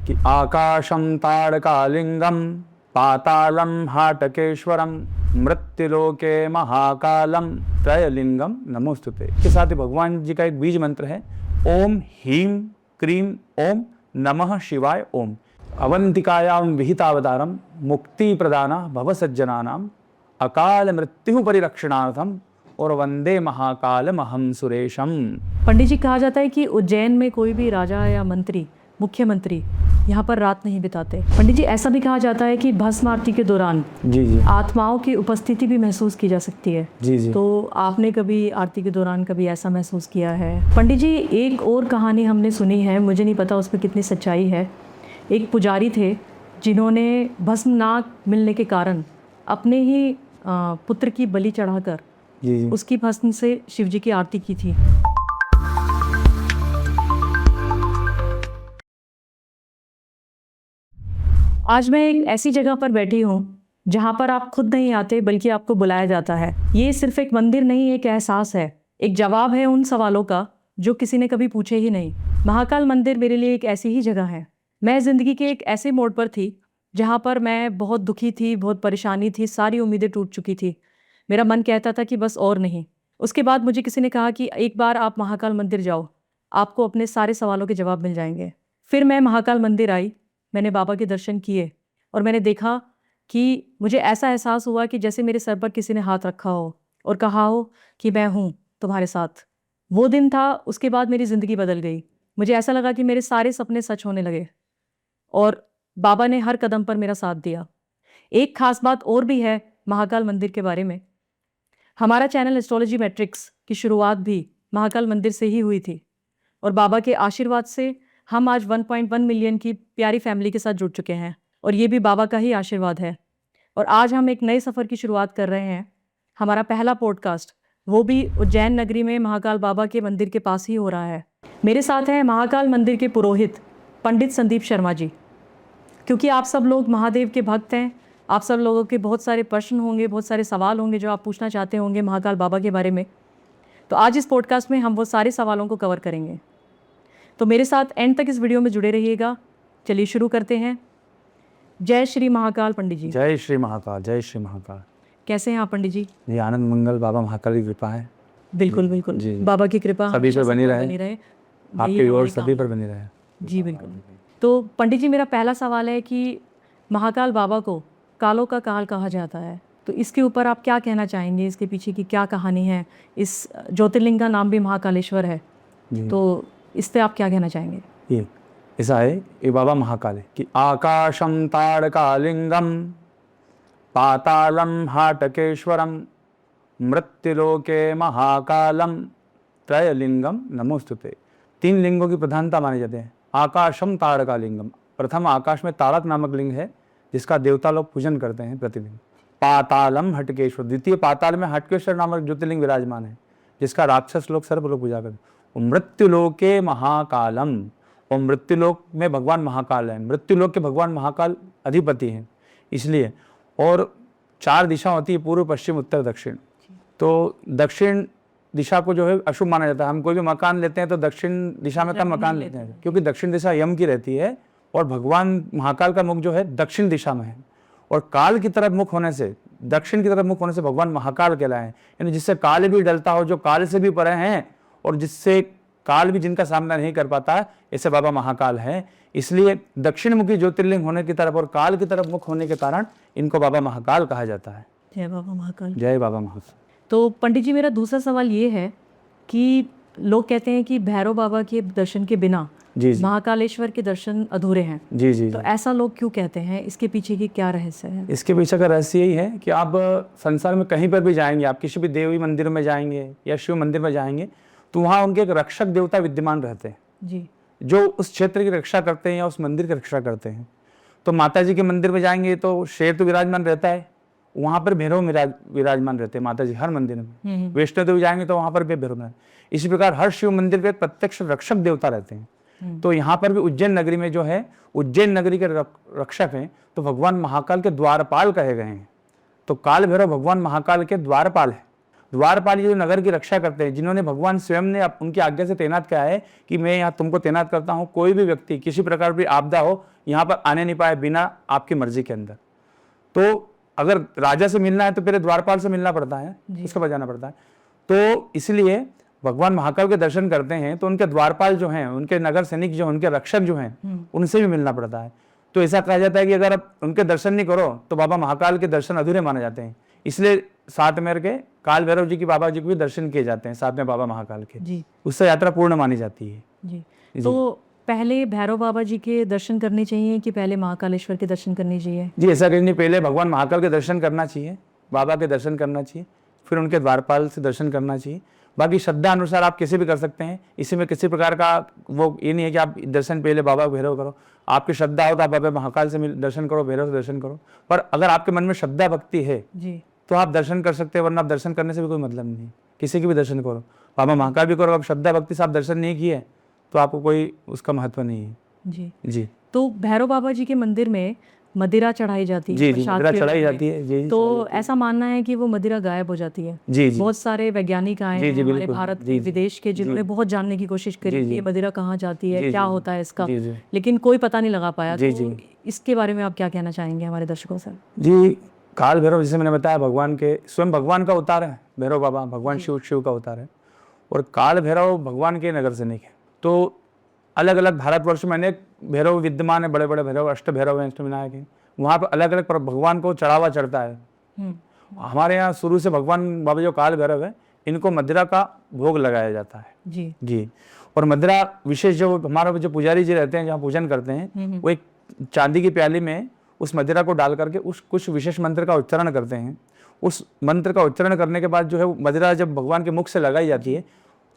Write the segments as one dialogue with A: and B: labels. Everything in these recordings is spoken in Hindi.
A: कि आकाशं ताड़कालिंगम पातालम हाटकेश्वरम मृत्युलोके महाकालम त्रयलिंगम नमोस्तुते। के साथ ही भगवान जी का एक बीज मंत्र है, ओम ह्रीं क्रीं ओम नमः शिवाय ओम। अवंतिकायां विहितावतारम मुक्ति प्रदाना भव सज्जनानाम अकाल मृत्यु परिरक्षणार्थम और वंदे महाकाल महम सुरेशम।
B: पंडित जी, कहा जाता है कि उज्जैन में कोई भी राजा या मंत्री, मुख्यमंत्री यहाँ पर रात नहीं बिताते। पंडित जी, ऐसा भी कहा जाता है कि भस्म आरती के दौरान
A: जी
B: आत्माओं की उपस्थिति भी महसूस की जा सकती है।
A: जी।
B: तो आपने कभी आरती के दौरान कभी ऐसा महसूस किया है? पंडित जी, एक और कहानी हमने सुनी है, मुझे नहीं पता उस पर कितनी सच्चाई है। एक पुजारी थे जिन्होंने भस्म ना मिलने के कारण अपने ही पुत्र की बलि चढ़ाकर
A: जी
B: उसकी भस्म से शिव जी की आरती की थी। आज मैं एक ऐसी जगह पर बैठी हूँ जहाँ पर आप खुद नहीं आते बल्कि आपको बुलाया जाता है। ये सिर्फ एक मंदिर नहीं, एक एहसास है, एक जवाब है उन सवालों का जो किसी ने कभी पूछे ही नहीं। महाकाल मंदिर मेरे लिए एक ऐसी ही जगह है। मैं ज़िंदगी के एक ऐसे मोड़ पर थी जहाँ पर मैं बहुत दुखी थी, बहुत परेशानी थी, सारी उम्मीदें टूट चुकी थी। मेरा मन कहता था कि बस और नहीं। उसके बाद मुझे किसी ने कहा कि एक बार आप महाकाल मंदिर जाओ, आपको अपने सारे सवालों के जवाब मिल जाएंगे। फिर मैं महाकाल मंदिर आई, मैंने बाबा के दर्शन किए और मैंने देखा कि मुझे ऐसा एहसास हुआ कि जैसे मेरे सर पर किसी ने हाथ रखा हो और कहा हो कि मैं हूँ तुम्हारे साथ। वो दिन था, उसके बाद मेरी ज़िंदगी बदल गई। मुझे ऐसा लगा कि मेरे सारे सपने सच होने लगे और बाबा ने हर कदम पर मेरा साथ दिया। एक खास बात और भी है महाकाल मंदिर के बारे में। हमारा चैनल एस्ट्रोलॉजी मैट्रिक्स की शुरुआत भी महाकाल मंदिर से ही हुई थी और बाबा के आशीर्वाद से हम आज 1.1 मिलियन की प्यारी फैमिली के साथ जुड़ चुके हैं और ये भी बाबा का ही आशीर्वाद है। और आज हम एक नए सफ़र की शुरुआत कर रहे हैं। हमारा पहला पॉडकास्ट वो भी उज्जैन नगरी में महाकाल बाबा के मंदिर के पास ही हो रहा है। मेरे साथ हैं महाकाल मंदिर के पुरोहित पंडित संदीप शर्मा जी। क्योंकि आप सब लोग महादेव के भक्त हैं, आप सब लोगों के बहुत सारे प्रश्न होंगे, बहुत सारे सवाल होंगे जो आप पूछना चाहते होंगे महाकाल बाबा के बारे में। तो आज इस पॉडकास्ट में हम वो सारे सवालों को कवर करेंगे। तो मेरे साथ एंड तक इस वीडियो में जुड़े रहिएगा। चलिए शुरू करते हैं। जय श्री महाकाल पंडित जी।
A: जय श्री महाकाल, जय श्री महाकाल।
B: कैसे हैं आप पंडित जी?
A: जी आनंद मंगल, बाबा महाकाल की कृपा है।
B: बिल्कुल बिल्कुल जी। बाबा की कृपा
A: सभी पर बनी रहे, आपके और सभी पर बनी रहे।
B: जी बिल्कुल। तो पंडित जी, मेरा पहला सवाल है कि महाकाल बाबा को कालों का काल कहा जाता है, तो इसके ऊपर आप क्या कहना चाहेंगे? इसके पीछे की क्या कहानी है? इस ज्योतिर्लिंग का नाम भी महाकालेश्वर है, तो इस पर आप क्या कहना चाहेंगे?
A: ये ऐसा है, ये बाबा महाकाल है कि आकाशम ताड़कालिंगम पातालम हाटकेश्वरम मृत्युलोके महाकालम त्रयलिंगम नमोस्तुते। 3 लिंगों की प्रधानता माने जाते हैं। आकाशम ताड़कालिंगम, प्रथम आकाश में ताड़क नामक लिंग है जिसका देवता लोग पूजन करते हैं प्रतिदिन। पातालम हटकेश्वर, द्वितीय पाताल में हटकेश्वर नामक ज्योतिर्लिंग विराजमान है जिसका राक्षस लोग सर्प लोग पूजा करते हैं। मृत्युलोके महाकालम, और मृत्युलोक में भगवान महाकाल है। मृत्युलोक के भगवान महाकाल अधिपति हैं इसलिए। और 4 दिशा होती है, पूर्व पश्चिम उत्तर दक्षिण। तो दक्षिण दिशा को जो है अशुभ माना जाता है। हम कोई भी मकान लेते हैं तो दक्षिण दिशा में का मकान लेते हैं क्योंकि दक्षिण दिशा यम की रहती है और भगवान महाकाल का मुख जो है दक्षिण दिशा में है। और काल की तरफ मुख होने से, दक्षिण की तरफ मुख होने से भगवान महाकाल कहलाए हैं। यानी जिससे काल भी डलता हो, जो काल से भी परे हैं और जिससे काल भी जिनका सामना नहीं कर पाता, ऐसे बाबा महाकाल है। इसलिए दक्षिण मुखी ज्योतिर्लिंग होने की तरफ और काल की तरफ मुख होने के कारण इनको बाबा महाकाल कहा जाता है।
B: जय बाबा महाकाल।
A: जय बाबा महाकाल।
B: तो पंडित जी, मेरा दूसरा सवाल ये है कि लोग कहते हैं कि भैरव बाबा के दर्शन के बिना
A: जी
B: महाकालेश्वर के दर्शन अधूरे हैं।
A: जी।
B: तो ऐसा लोग क्यों कहते हैं? इसके पीछे की क्या रहस्य है?
A: इसके पीछे का रहस्य यही है कि आप संसार में कहीं पर भी जाएंगे, आप किसी भी देवी मंदिर में जाएंगे या शिव मंदिर में जाएंगे तो वहाँ उनके एक रक्षक देवता विद्यमान रहते हैं
B: जी, जो
A: उस क्षेत्र की रक्षा करते हैं या उस मंदिर की रक्षा करते हैं। तो माता जी के मंदिर में जाएंगे तो शेर तो विराजमान रहता है, वहाँ पर भैरव विराजमान रहते हैं माता जी हर मंदिर में। वैष्णो देवी जाएंगे तो वहाँ पर भी भैरव। इसी प्रकार हर शिव मंदिर पे प्रत्यक्ष रक्षक देवता रहते हैं। तो यहाँ पर भी उज्जैन नगरी में जो है, उज्जैन नगरी के रक्षक हैं तो भगवान महाकाल के द्वारपाल कहे गए हैं। तो काल भैरव भगवान महाकाल के द्वारपाल है। द्वारपाल जो नगर की रक्षा करते हैं, जिन्होंने भगवान स्वयं ने उनकी आज्ञा से तैनात किया है कि मैं यहाँ तुमको तैनात करता हूँ। कोई भी व्यक्ति किसी प्रकार की आपदा हो यहाँ पर आने नहीं पाए बिना आपकी मर्जी के अंदर। तो अगर राजा से मिलना है तो पहले द्वारपाल से मिलना पड़ता है, उसके बाद जाना पड़ता है। तो इसलिए भगवान महाकाल के दर्शन करते हैं तो उनके द्वारपाल जो हैं, उनके नगर सैनिक जो, उनके रक्षक जो हैं, उनसे भी मिलना पड़ता है। तो ऐसा कहा जाता है कि अगर आप उनके दर्शन नहीं करो तो बाबा महाकाल के दर्शन अधूरे माने जाते हैं। इसलिए साथ में के काल भैरव जी की, बाबा जी को भी दर्शन किए जाते हैं साथ में बाबा महाकाल के
B: जी।
A: उससे यात्रा पूर्ण मानी जाती है
B: जी। तो पहले भैरव बाबा जी के दर्शन करने चाहिए कि पहले महाकालेश्वर के दर्शन करने चाहिए?
A: जी, ऐसा कहीं नहीं, पहले भगवान महाकाल के दर्शन करना चाहिए, बाबा के दर्शन करना चाहिए, फिर उनके द्वारपाल से दर्शन करना चाहिए। बाकी श्रद्धा अनुसार आप किसी भी कर सकते हैं, इसी में किसी प्रकार का वो ये नहीं है कि आप दर्शन पहले बाबा भैरव करो। आपकी श्रद्धा हो तो आप बाबा महाकाल से दर्शन करो, भैरव से दर्शन करो। पर अगर आपके मन में श्रद्धा भक्ति है
B: जी,
A: तो आप दर्शन कर सकते हैं, वरना आप दर्शन करने से भी कोई मतलब नहीं, किसी की भी दर्शन करो, बाबा महाकाल भी करो। अब श्रद्धा भक्ति से आप दर्शन नहीं किए तो आपको कोई उसका महत्व नहीं है।
B: जी
A: जी।
B: तो भैरव बाबा जी के मंदिर में मदिरा चढ़ाई जाती है,
A: जी जी,
B: प्रसाद
A: मदिरा
B: के
A: चढ़ाई
B: रूप में।
A: जाती है। जी जी,
B: तो ऐसा मानना है कि वो मदिरा गायब हो जाती है।
A: जी जी
B: बहुत सारे वैज्ञानिक आए
A: जी,
B: हैं
A: जी,
B: हमारे
A: बिल्कुल।
B: भारत
A: जी, जी,
B: विदेश के, जिन्होंने बहुत जानने की कोशिश करी
A: जी,
B: कि
A: जी।
B: ये मदिरा कहाँ जाती है,
A: जी,
B: क्या
A: जी।
B: होता है इसका,
A: जी, जी।
B: लेकिन कोई पता नहीं लगा पाया।
A: जी,
B: तो
A: जी।
B: इसके बारे में आप क्या कहना चाहेंगे हमारे दर्शकों से?
A: जी, काल भैरव जैसे मैंने बताया भगवान के, स्वयं भगवान का अवतार है भैरव बाबा, भगवान शिव का अवतार है। और काल भैरव भगवान के नगर सैनिक है। तो अलग अलग भारतवर्ष में अनेक भैरव विद्यमान है, बड़े बड़े भैरव, अष्ट भैरव हैं, अष्टविनायक हैं। वहाँ पर अलग अलग भगवान को चढ़ावा चढ़ता है। हमारे यहाँ शुरू से भगवान बाबा जो काल भैरव है, इनको मदिरा का भोग लगाया जाता है।
B: जी
A: जी। और मदिरा विशेष जो हमारे जो पुजारी जी रहते हैं, जहाँ पूजन करते हैं, वो एक चांदी की प्याली में उस मदिरा को डाल करके उस कुछ विशेष मंत्र का उच्चारण करते हैं। उस मंत्र का उच्चारण करने के बाद जो है मदिरा जब भगवान के मुख से लगाई जाती है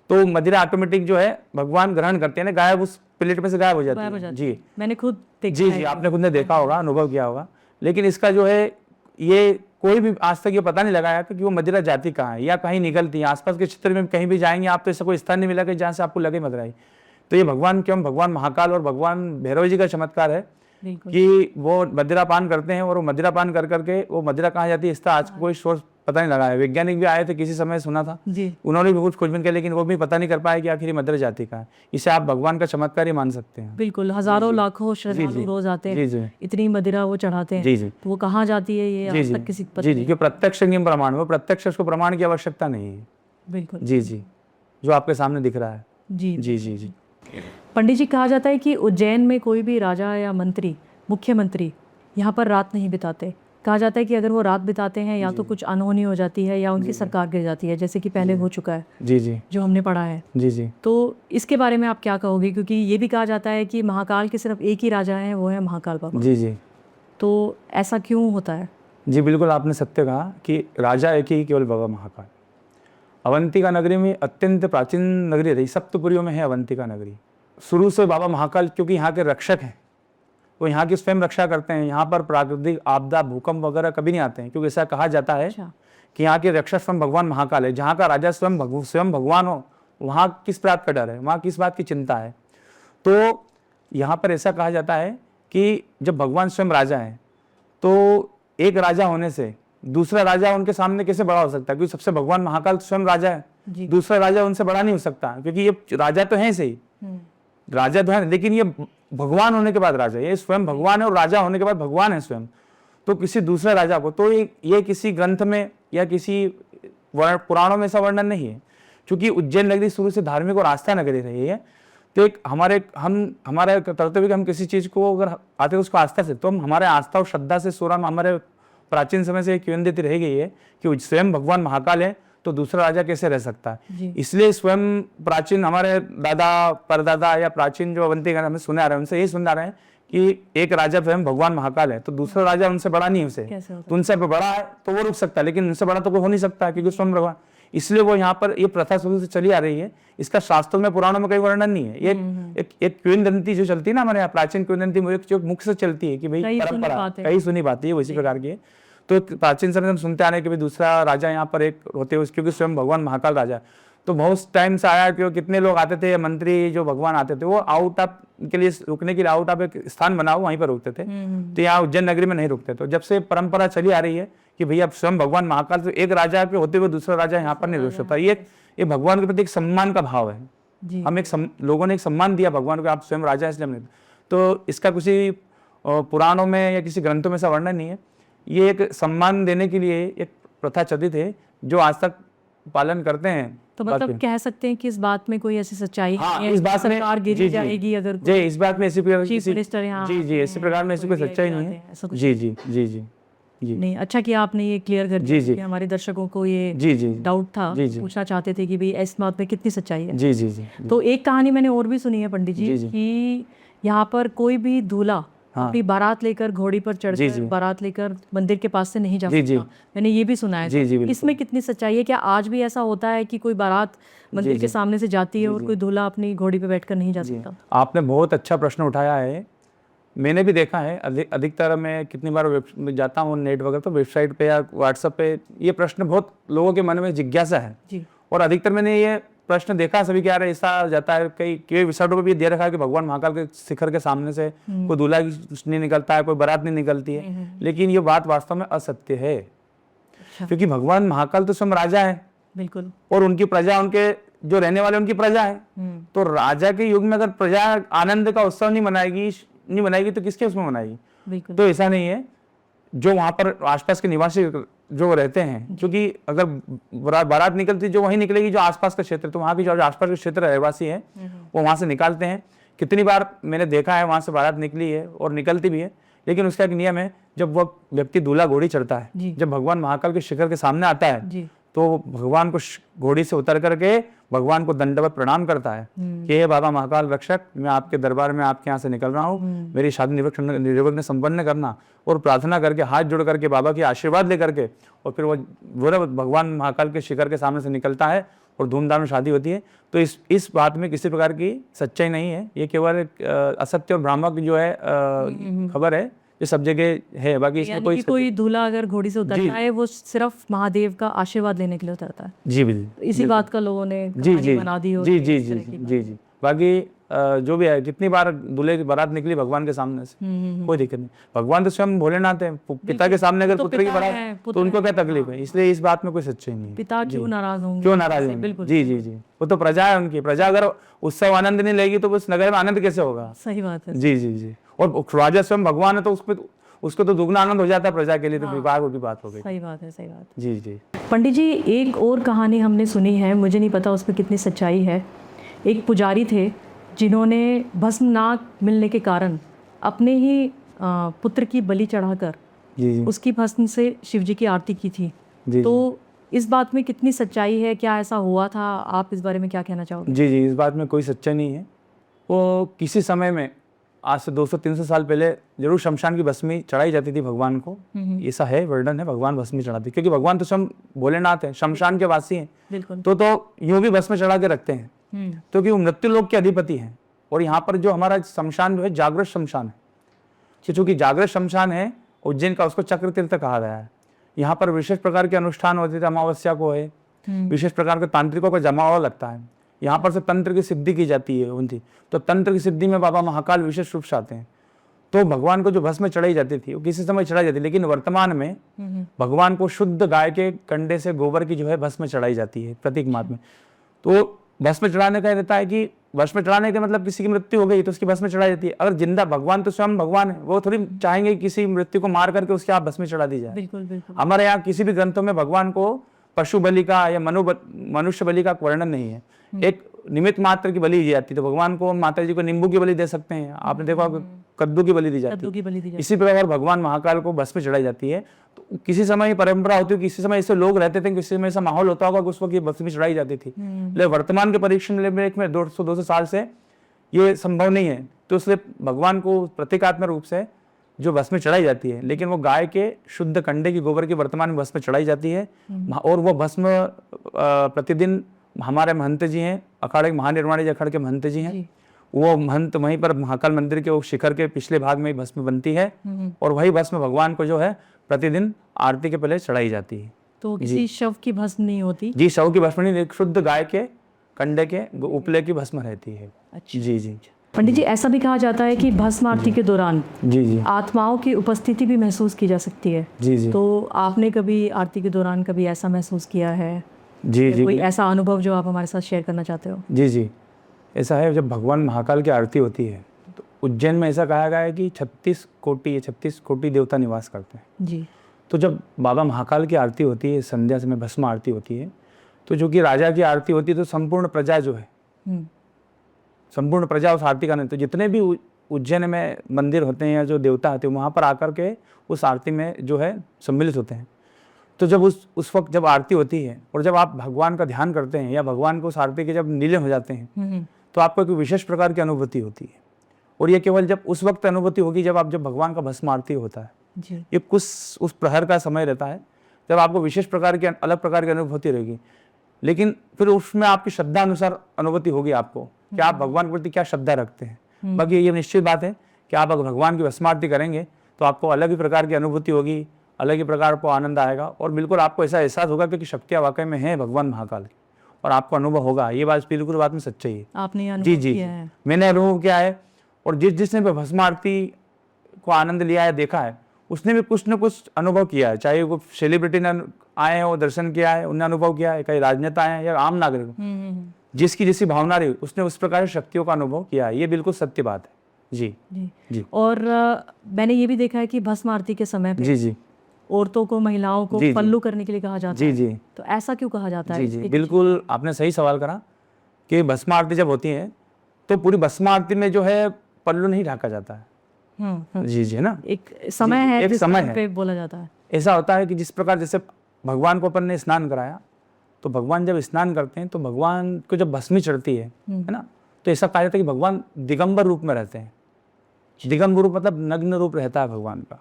A: तो मदिरा ऑटोमेटिक जो है भगवान ग्रहण करते हैं ना, गायब उस प्लेट में से गायब हो जाती है। जी
B: मैंने खुद देखा
A: जी
B: है।
A: जी, आपने खुद ने देखा होगा, अनुभव किया होगा। लेकिन इसका जो है ये कोई भी आज तक ये पता नहीं लगाया कि वो मदिरा जाती कहाँ है या कहीं निकलती है। आसपास के क्षेत्र में कहीं भी जाएंगे आप तो ऐसा कोई स्थान नहीं मिला कि जहाँ से आपको लगे मदिरा आई। तो ये भगवान क्यों, भगवान महाकाल और भगवान भैरव जी का चमत्कार है कि वो मदिरा पान करते हैं और वो मदिरा पान कर करके वो मदिरा कहाँ जाती है इसका आज कोई सोर्स पता नहीं लगा है। वैज्ञानिक भी आए थे किसी समय, सुना था
B: जी।
A: उन्होंने भी कुछ खोजबीन किया, लेकिन वो भी पता नहीं कर पाए कि आखिर ये मदिरा जाति का है। इसे आप भगवान का चमत्कार ही मान सकते हैं।
B: बिल्कुल, हजारों लाखों श्रद्धालु रोज आते
A: जी
B: हैं,
A: जी
B: इतनी मदिरा वो चढ़ाते हैं।
A: जी जी
B: तो वो कहाँ जाती है ये
A: जी
B: आज
A: जी
B: तक किसी को
A: जी जी, कि प्रत्यक्ष नियम प्रमाण, वो प्रत्यक्ष उसको प्रमाण की आवश्यकता नहीं है।
B: बिल्कुल
A: जी जी, जो आपके सामने दिख रहा है।
B: जी
A: जी जी जी
B: पंडित जी, कहा जाता है कि उज्जैन में कोई भी राजा या मंत्री, मुख्यमंत्री यहाँ पर रात नहीं बिताते। कहा जाता है कि अगर वो रात बिताते हैं या तो कुछ अनहोनी हो जाती है या उनकी सरकार गिर जाती है, जैसे कि पहले हो चुका है।
A: जी जी
B: जो हमने पढ़ा है।
A: जी जी
B: तो इसके बारे में आप क्या कहोगे? क्योंकि ये भी कहा जाता है कि महाकाल के सिर्फ एक ही राजा हैं, वो है महाकाल बाबा।
A: जी जी
B: तो ऐसा क्यों होता है?
A: जी, बिल्कुल आपने सत्य कहा कि राजा एक ही केवल बाबा महाकाल। अवंतिका नगरी में अत्यंत प्राचीन नगरी रही, सप्तपुरियों में है अवंतिका नगरी। शुरू से बाबा महाकाल क्योंकि यहाँ के रक्षक हैं, वो यहाँ की स्वयं रक्षा करते हैं। यहाँ पर प्राकृतिक आपदा, भूकंप वगैरह कभी नहीं आते हैं, क्योंकि ऐसा कहा जाता है कि यहाँ के रक्षक स्वयं भगवान महाकाल है। जहाँ का राजा स्वयं भगवान हो, वहाँ किस बात का डर है, वहाँ किस बात की चिंता है। तो यहाँ पर ऐसा कहा जाता है कि जब भगवान स्वयं राजा है तो एक राजा होने से दूसरा राजा उनके सामने कैसे बड़ा हो सकता है, क्योंकि सबसे भगवान महाकाल स्वयं राजा है, दूसरा राजा उनसे बड़ा नहीं हो सकता, क्योंकि ये राजा तो है सही, राजा तो है, लेकिन ये भगवान होने के बाद राजा, ये स्वयं भगवान है और राजा होने के बाद भगवान है स्वयं। तो किसी दूसरे राजा को, तो ये किसी ग्रंथ में या किसी पुराणों में ऐसा वर्णन नहीं है। क्योंकि उज्जैन नगरी शुरू से धार्मिक और आस्था नगरी रही है, तो एक हमारा कर्तव्य कि हम किसी चीज को अगर आते हैं उसको आस्था से, तो हम हमारे आस्था और श्रद्धा से सूरा में हमारे प्राचीन समय से किंवदंती रह गई है कि स्वयं भगवान महाकाल है तो दूसरा राजा कैसे रह सकता है। इसलिए स्वयं प्राचीन हमारे दादा परदादा या प्राचीन जो अवंतिका हमें सुने आ रहे हैं, उनसे यही सुन आ रहे हैं कि एक राजा स्वयं भगवान महाकाल है तो दूसरा राजा उनसे बड़ा नहीं है, उसे तो उनसे बड़ा है तो वो रुक सकता है, लेकिन उनसे बड़ा तो कोई हो नहीं सकता क्योंकि स्वयं भगवान। इसलिए वो यहाँ पर ये प्रथा शुरू से चली आ रही है। इसका शास्त्रों में पुराणों में कोई वर्णन नहीं है। ये एक किंवदंती जो चलती है ना हमारे यहाँ, प्राचीन किंवदंती जो मुख से चलती है कि भाई परंपरा कई सुनी बात है, वो इसी प्रकार की है। तो प्राचीन समय में हम सुनते आ रहे हैं कि भाई दूसरा राजा यहाँ पर एक होते हुए, क्योंकि स्वयं भगवान महाकाल राजा। तो बहुत टाइम से आया कि कितने लोग आते थे, मंत्री जो भगवान आते थे वो आउट ऑफ के लिए रुकने के लिए आउट ऑफ एक स्थान बनाओ वहीं पर रुकते थे। तो यहाँ उज्जैन नगरी में नहीं रुकते। तो जब से परंपरा चली आ रही है कि भैया स्वयं भगवान महाकाल, तो एक राजा के होते हुए दूसरा राजा यहाँ पर नहीं रुक सकता। ये भगवान के प्रति एक सम्मान का भाव है। हम लोगों ने एक सम्मान दिया भगवान को, आप स्वयं राजा इसलिए हमने। तो इसका किसी पुराणों में या किसी ग्रंथों में ऐसा वर्णन नहीं है। ये एक सम्मान देने के लिए एक प्रथा चलित है जो आज तक पालन करते हैं।
B: तो मतलब कह सकते हैं कि इस बात में कोई ऐसी सच्चाई
A: हाँ,
B: है
A: इस बात में
B: सरकार गिर जाएगी अगर
A: जी, इस बात में ऐसी प्रकार
B: चीफ मिनिस्टर यहाँ
A: जी जी ऐसी प्रकार में ऐसी कोई सच्चाई नहीं है।
B: ऐसा कुछ
A: जी जी जी जी जी
B: नहीं। अच्छा कि आपने ये क्लियर कर
A: जी,
B: दिया
A: जी।
B: कि हमारे दर्शकों को ये
A: जी जी
B: डाउट था,
A: जी, जी।
B: पूछना चाहते थे कि भाई इस बात में कितनी सच्चाई है।
A: जी जी जी
B: तो एक कहानी मैंने और भी सुनी है पंडित जी
A: जी, जी।
B: कि यहाँ पर कोई भी दूल्हा
A: हाँ।
B: अपनी बारात लेकर घोड़ी पर
A: जी,
B: चढ़कर
A: जी।
B: बारात लेकर मंदिर के पास से नहीं जा
A: जी, जी।
B: सकता। मैंने ये भी सुना है।
A: जी, जी,
B: तो
A: बिल्कुल।
B: इसमें कितनी सच्चाई है? क्या आज भी ऐसा होता है कि कोई बारात मंदिर
A: जी,
B: के
A: जी।
B: सामने से जाती है और
A: जी।
B: कोई दूल्हा अपनी घोड़ी पे बैठकर नहीं जा
A: जी
B: सकता?
A: आपने बहुत अच्छा प्रश्न उठाया है। मैंने भी देखा है अधिकतर मैं कितनी बार में जाता हूँ नेट वगैरह तो वेबसाइट पे या व्हाट्सएप पे ये प्रश्न बहुत लोगों के मन में जिज्ञासा है।
B: जी।
A: और अधिकतर मैंने ये प्रश्न देखा सभी क्या रहे ऐसा जाता है कई वेबसाइटों पे भी दे रखा है कि भगवान महाकाल के शिखर के सामने से कोई दूल्हा नहीं निकलता है, कोई बारात नहीं निकलती है। लेकिन ये बात वास्तव में असत्य है।
B: अच्छा।
A: क्योंकि भगवान महाकाल तो स्वयं राजा है
B: बिल्कुल।
A: और उनकी प्रजा उनके जो रहने वाले उनकी प्रजा है। तो राजा के युग में अगर प्रजा आनंद का उत्सव नहीं मनाएगी तो किसके उसमें मनाएगी?
B: बिल्कुल।
A: तो ऐसा नहीं है। जो वहां पर आसपास के निवासी जो रहते हैं, क्योंकि अगर बारात निकलती जो वहीं निकलेगी जो आसपास का क्षेत्र, तो वहां की जो आसपास के क्षेत्र रहवासी है वो वहां से निकालते हैं। कितनी बार मैंने देखा है वहां से बारात निकली है और निकलती भी है। लेकिन उसका एक नियम है, जब वह व्यक्ति दूल्हा घोड़ी चढ़ता है, जब भगवान महाकाल के शिखर के सामने आता है तो भगवान को घोड़ी से उतर करके भगवान को दंडवत प्रणाम करता है कि हे बाबा महाकाल रक्षक, मैं आपके दरबार में आपके यहाँ से निकल रहा हूँ, मेरी शादी निर्विघ्न संपन्न करना। और प्रार्थना करके हाथ जोड़ करके बाबा की आशीर्वाद लेकर के और फिर वो भगवान महाकाल के शिखर के सामने से निकलता है और धूमधाम में शादी होती है। तो इस बात में किसी प्रकार की सच्चाई नहीं है। ये केवल एक असत्य और भ्रामक जो है खबर है, ये सब जगह है। बाकी इसमें
B: कोई दूल्हा अगर घोड़ी से उतरता है वो सिर्फ महादेव का आशीर्वाद लेने के लिए उतरता है।
A: जी बिल्कुल।
B: इसी बात का लोगों ने कहानी बना दी हो।
A: जी जी जी जी जी। बाकी जो भी है, जितनी बार दूल्हे की बारात निकली भगवान के सामने से कोई दिक्कत नहीं। भगवान तो स्वयं भोलेनाथ है। पिता के सामने अगर पुत्र की बारात तो उनको क्या तकलीफ है? इसलिए इस बात में कोई सच्चाई नहीं है।
B: पिता क्यों नाराज होंगे?
A: क्यों नाराज होंगे? जी जी जी। वो तो प्रजा है उनकी। प्रजा अगर उत्सव आनंद नहीं लेगी तो उस नगर में आनंद कैसे होगा?
B: सही बात है।
A: जी जी जी। और राजा स्वयं भगवान है तो उसको तो दुगना आनंद हो जाता है प्रजा के लिए। तो विवाह की बात हो गई।
B: सही बात है, सही बात।
A: जी जी।
B: पंडित जी एक और कहानी हमने सुनी है, मुझे नहीं पता उसमें कितनी सच्चाई है। एक पुजारी थे जिन्होंने भस्म ना मिलने के कारण अपने ही पुत्र की बलि चढ़ाकर उसकी भस्म से शिव जी की आरती की थी। तो इस बात में कितनी सच्चाई है? क्या ऐसा हुआ था? आप इस बारे में क्या कहना चाहोगे?
A: जी जी, इस बात में कोई सच्चाई नहीं है। वो किसी समय में आज से 200-300 साल पहले जरूर शमशान की भस्मी चढ़ाई जाती थी भगवान को। ऐसा है, वर्णन है, भगवान भस्मी चढ़ाते, क्योंकि भगवान तो स्वयं भोलेनाथ है, शमशान के वासी हैं।
B: बिल्कुल।
A: तो यूं भी भस्म चढ़ा के रखते हैं क्योंकि वो मृत्यु लोक के अधिपति हैं। और यहाँ पर जो हमारा शमशान जो है जागृत शमशान है। चूंकि जागृत शमशान है उज्जैन का, उसको चक्र तीर्थ कहा गया है। यहाँ पर विशेष प्रकार के अनुष्ठान होते थे, अमावस्या को है, विशेष प्रकार के तांत्रिकों का जमावड़ा लगता है। यहाँ पर से तंत्र की सिद्धि की जाती है उनकी। तो तंत्र की सिद्धि में बाबा महाकाल विशेष रूप से आते हैं। तो भगवान को जो भस्म चढ़ाई जाती थी वो किसी समय चढ़ाई जाती, लेकिन वर्तमान में भगवान को शुद्ध गाय के कंडे से गोबर की जो है भस्म चढ़ाई जाती है प्रतीक मात्र में। तो भस्म चढ़ाने का रहता है कि भस्म चढ़ाने का मतलब किसी की मृत्यु हो गई तो उसकी भस्म चढ़ाई जाती है। अगर जिंदा भगवान तो स्वयं भगवान है, वो थोड़ी चाहेंगे किसी मृत्यु को मार करके उसके आप भस्म चढ़ा दी जाए।
B: बिल्कुल बिल्कुल।
A: हमारे यहाँ किसी भी ग्रंथों में भगवान को पशु बलि का या मनुष्य बलि का वर्णन नहीं है। एक निमित्त मात्र की बलि दी जाती है। तो भगवान को, माता जी को नींबू की बलि दे सकते हैं, आपने देखा कद्दू की बलि दी जाती है। इसी प्रकार भगवान महाकाल को भस्म चढ़ाई जाती है। तो किसी समय परंपरा होती है, किसी समय ऐसे लोग रहते थे, किसी समय ऐसा माहौल होता होगा उस वक्त ये भस्म चढ़ाई जाती थी। लेकिन वर्तमान के परीक्षण में 200 साल से ये संभव नहीं है। तो इसलिए भगवान को प्रतीकात्मक रूप से जो भस्म चढ़ाई जाती है, लेकिन वो गाय के शुद्ध कंडे की गोबर की वर्तमान में भस्म चढ़ाई जाती है। और वो भस्म प्रतिदिन हमारे महंत जी हैं, अखाड़े महानिर्वाणी जी अखाड़े के महंत जी हैं, वो महंत वहीं पर महाकाल मंदिर के शिखर के पिछले भाग में भस्म बनती है। और वही भस्म भगवान को जो है प्रतिदिन आरती के पहले चढ़ाई जाती है।
B: तो किसी शव की भस्म नहीं होती?
A: जी, शव की भस्म नहीं, एक शुद्ध गाय के कंडे के उपले की भस्म रहती है।
B: अच्छा।
A: जी जी।
B: पंडित जी ऐसा भी कहा जाता है कि भस्म आरती के दौरान
A: जी जी
B: आत्माओं की उपस्थिति भी महसूस की जा सकती है।
A: जी जी।
B: तो आपने कभी आरती के दौरान कभी ऐसा महसूस किया है?
A: जी जी।
B: कोई ऐसा अनुभव जो आप हमारे साथ शेयर करना चाहते हो?
A: जी जी, ऐसा है, जब भगवान महाकाल की आरती होती है तो उज्जैन में ऐसा कहा गया है कि 36 कोटि देवता निवास करते हैं।
B: जी।
A: तो जब बाबा महाकाल की आरती होती है, संध्या समय भस्म आरती होती है, तो जो कि राजा की आरती होती है, तो संपूर्ण प्रजा जो है, संपूर्ण प्रजा उस आरती का नहीं, तो जितने भी उज्जैन में मंदिर होते हैं या जो देवता होते हैं वहाँ पर आकर के उस आरती में जो है सम्मिलित होते हैं। तो जब उस वक्त जब आरती होती है और जब आप भगवान का ध्यान करते हैं या भगवान को उस आरती के जब नीले हो जाते हैं, तो आपको एक विशेष प्रकार की अनुभूति होती है। और ये केवल जब उस वक्त अनुभूति होगी जब भगवान का भस्म आरती होता है।
B: जी।
A: ये कुछ उस प्रहर का समय रहता है जब आपको विशेष प्रकार की अलग प्रकार की अनुभूति रहेगी, लेकिन फिर उसमें आपकी श्रद्धा अनुसार अनुभूति होगी आपको कि आप भगवान के प्रति क्या श्रद्धा रखते हैं। बाकी ये निश्चित बात है कि आप अगर भगवान की भस्म आरती करेंगे तो आपको अलग ही प्रकार की अनुभूति होगी, अलग ही प्रकार को आनंद आएगा और बिल्कुल आपको ऐसा एहसास होगा कि शक्तियाँ वाकई में है भगवान महाकाल की और आपको अनुभव होगा। ये बात बिल्कुल बात में सच्चाई है।
B: आपने
A: जी जी
B: किया है।
A: मैंने अनुभव किया है और जिसने भी भस्म आरती को आनंद लिया है, देखा है, उसने भी कुछ न कुछ अनुभव किया है। चाहे वो सेलिब्रिटी ने आए हो, दर्शन किया है, उन्हें अनुभव किया है, कई राजनेता आए हैं या आम नागरिक, जिसकी जैसी भावना रही उसने उस प्रकार की शक्तियों का अनुभव किया है। ये बिल्कुल सत्य बात है। जी
B: जी।
A: जी।
B: और मैंने ये भी देखा है कि भस्म आरती के समय पे
A: जी जी
B: औरतों को, महिलाओं को
A: जी, जी।
B: पल्लू करने के लिए कहा जाता
A: जी
B: है।
A: जी
B: तो ऐसा क्यों कहा जाता है?
A: जी जी बिल्कुल आपने सही सवाल करा कि भस्म आरती जब होती है तो पूरी भस्म आरती में जो है पल्लू नहीं ढाका जाता है। जी जी है ना,
B: एक समय है,
A: एक
B: जिस
A: समय
B: टाइम
A: है।
B: पे बोला जाता है।
A: ऐसा होता है कि जिस प्रकार जैसे भगवान को अपन ने स्नान कराया, तो भगवान जब स्नान करते हैं तो भगवान को जब भस्मी चढ़ती है ना, तो ऐसा कहा जाता है कि भगवान दिगंबर रूप में रहते हैं। दिगंबर रूप मतलब नग्न रूप रहता है भगवान का।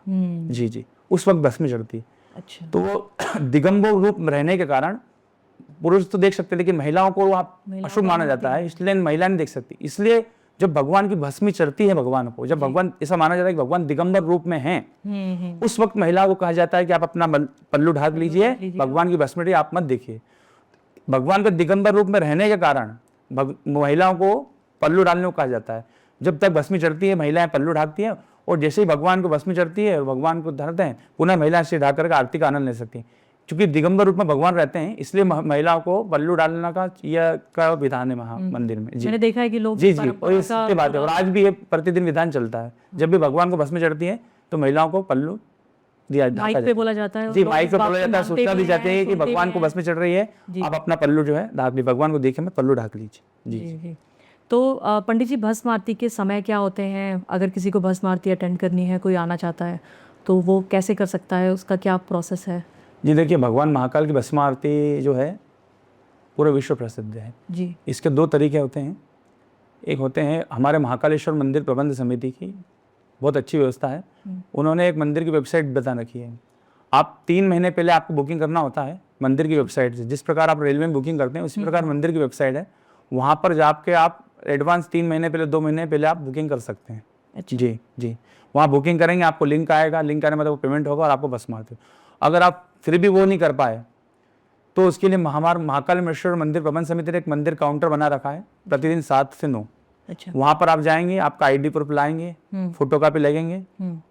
A: जी जी उस वक्त भस्मी चढ़ती है।
B: अच्छा।
A: तो वो दिगंबर रूप में रहने के कारण पुरुष तो देख सकते हैं, लेकिन महिलाओं को आप अशुभ माना जाता है, इसलिए महिला नहीं देख सकती। इसलिए जब भगवान की भस्मी चढ़ती है भगवान को, जब भगवान ऐसा माना जाता है कि भगवान दिगंबर रूप में हैं, उस वक्त महिला को कहा जाता है कि आप अपना पल्लू ढाक लीजिए, भगवान की भस्मी आप मत देखिए। भगवान के दिगंबर रूप में रहने के कारण महिलाओं को पल्लू डालने को कहा जाता है। जब तक भस्मी चढ़ती है महिलाएं पल्लू ढाकती हैं, और जैसे ही भगवान को भस्मी चढ़ती है भगवान को धरते हैं, पुनः महिलाएं से ढाक करके आरती का आनंद ले सकती हैं। क्योंकि दिगंबर रूप में भगवान रहते हैं, इसलिए महिलाओं को पल्लू डालना का विधान है मंदिर में। जी
B: मैंने देखा है कि लोग
A: जी जी और ये सत्य बात है, और आज भी ये प्रतिदिन विधान चलता है। जब भी भगवान को भस्मी चढ़ती है तो महिलाओं को पल्लू दिया
B: माइक पे बोला जाता है।
A: जी माइक पे बोला जाता है, सूचना दी जाती है कि भगवान को भस्मी चढ़ रही है, आप अपना पल्लू जो है ढाक लीजिए, भगवान को देखे में पल्लू ढाक लीजिए। जी
B: जी। तो पंडित जी, भस्म आरती के समय क्या होते हैं? अगर किसी को भस्म आरती अटेंड करनी है, कोई आना चाहता है, तो वो कैसे कर सकता है? उसका क्या प्रोसेस है?
A: जी देखिए, भगवान महाकाल की भस्म आरती जो है पूरे विश्व प्रसिद्ध है। जी इसके दो तरीके होते हैं। एक होते हैं हमारे महाकालेश्वर मंदिर प्रबंध समिति की बहुत अच्छी व्यवस्था है। उन्होंने एक मंदिर की वेबसाइट बता रखी है। आप 3 महीने पहले आपको बुकिंग करना होता है मंदिर की वेबसाइट से। जिस प्रकार आप रेलवे में बुकिंग करते हैं उसी प्रकार मंदिर की वेबसाइट है, वहाँ पर जाके आप एडवांस 3 महीने पहले, 2 महीने पहले आप बुकिंग कर सकते हैं। अच्छा। जी जी वहाँ बुकिंग करेंगे, आपको लिंक आएगा, लिंक आने मतलब पेमेंट होगा और आपको भस्म आरती। अगर आप फिर भी वो नहीं कर पाए तो उसके लिए हमारे महाकालेश्वर मंदिर प्रबंध समिति ने एक मंदिर काउंटर बना रखा है प्रतिदिन 7 से 9। अच्छा। वहाँ पर आप जाएंगे, आपका आईडी प्रूफ लाएंगे, फोटो कॉपी लगेंगे,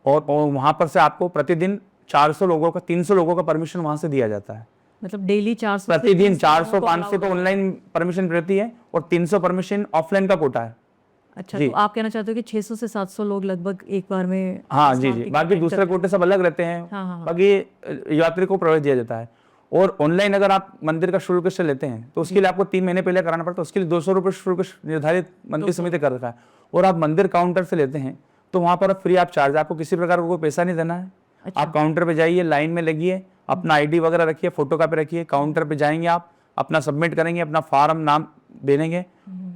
A: और वहाँ पर से आपको प्रतिदिन 400 लोगों का 300 लोगों का परमिशन वहाँ से दिया जाता है।
B: मतलब डेली 400
A: प्रतिदिन 400-500 तो ऑनलाइन परमिशन रहती है और 300 परमिशन ऑफलाइन का कोटा है।
B: अच्छा, तो आप कहना चाहते हो कि 600 से 700 लोग लगभग एक बार में?
A: हाँ जी जी, बाकी दूसरे कोटे सब अलग रहते हैं। हाँ। बाकी यात्री को प्रवेश दिया जाता है। और ऑनलाइन अगर आप मंदिर का शुल्क से लेते हैं तो उसके लिए आपको 3 महीने पहले कराना पड़ता है। उसके लिए 200 रुपये शुल्क निर्धारित मंदिर समिति कर रखा है। और आप मंदिर काउंटर से लेते हैं तो वहाँ पर फ्री आप चार्ज, आपको किसी प्रकार को पैसा नहीं देना है। अच्छा। आप काउंटर पे जाइए, लाइन में लगिए, अपना आईडी वगैरह रखिए, फोटो कॉपी रखिए, काउंटर पे जाएंगे, आप अपना सबमिट करेंगे, अपना फॉर्म नाम देंगे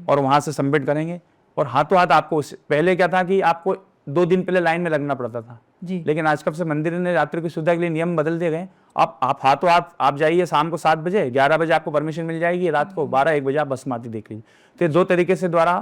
A: और वहाँ से सबमिट करेंगे। और हाथों हाथ आपको, पहले क्या था कि आपको 2 दिन पहले लाइन में लगना पड़ता था जी। लेकिन आजकल से मंदिर ने यात्रियों की सुविधा के लिए नियम बदल दिए गए। आप हाथों हाथ आप जाइए, शाम को 7 बजे, 11 बजे आपको परमिशन मिल जाएगी, रात को 12-1 बजे आप भस्म आरती देख लीजिए। तो 2 तरीके से द्वारा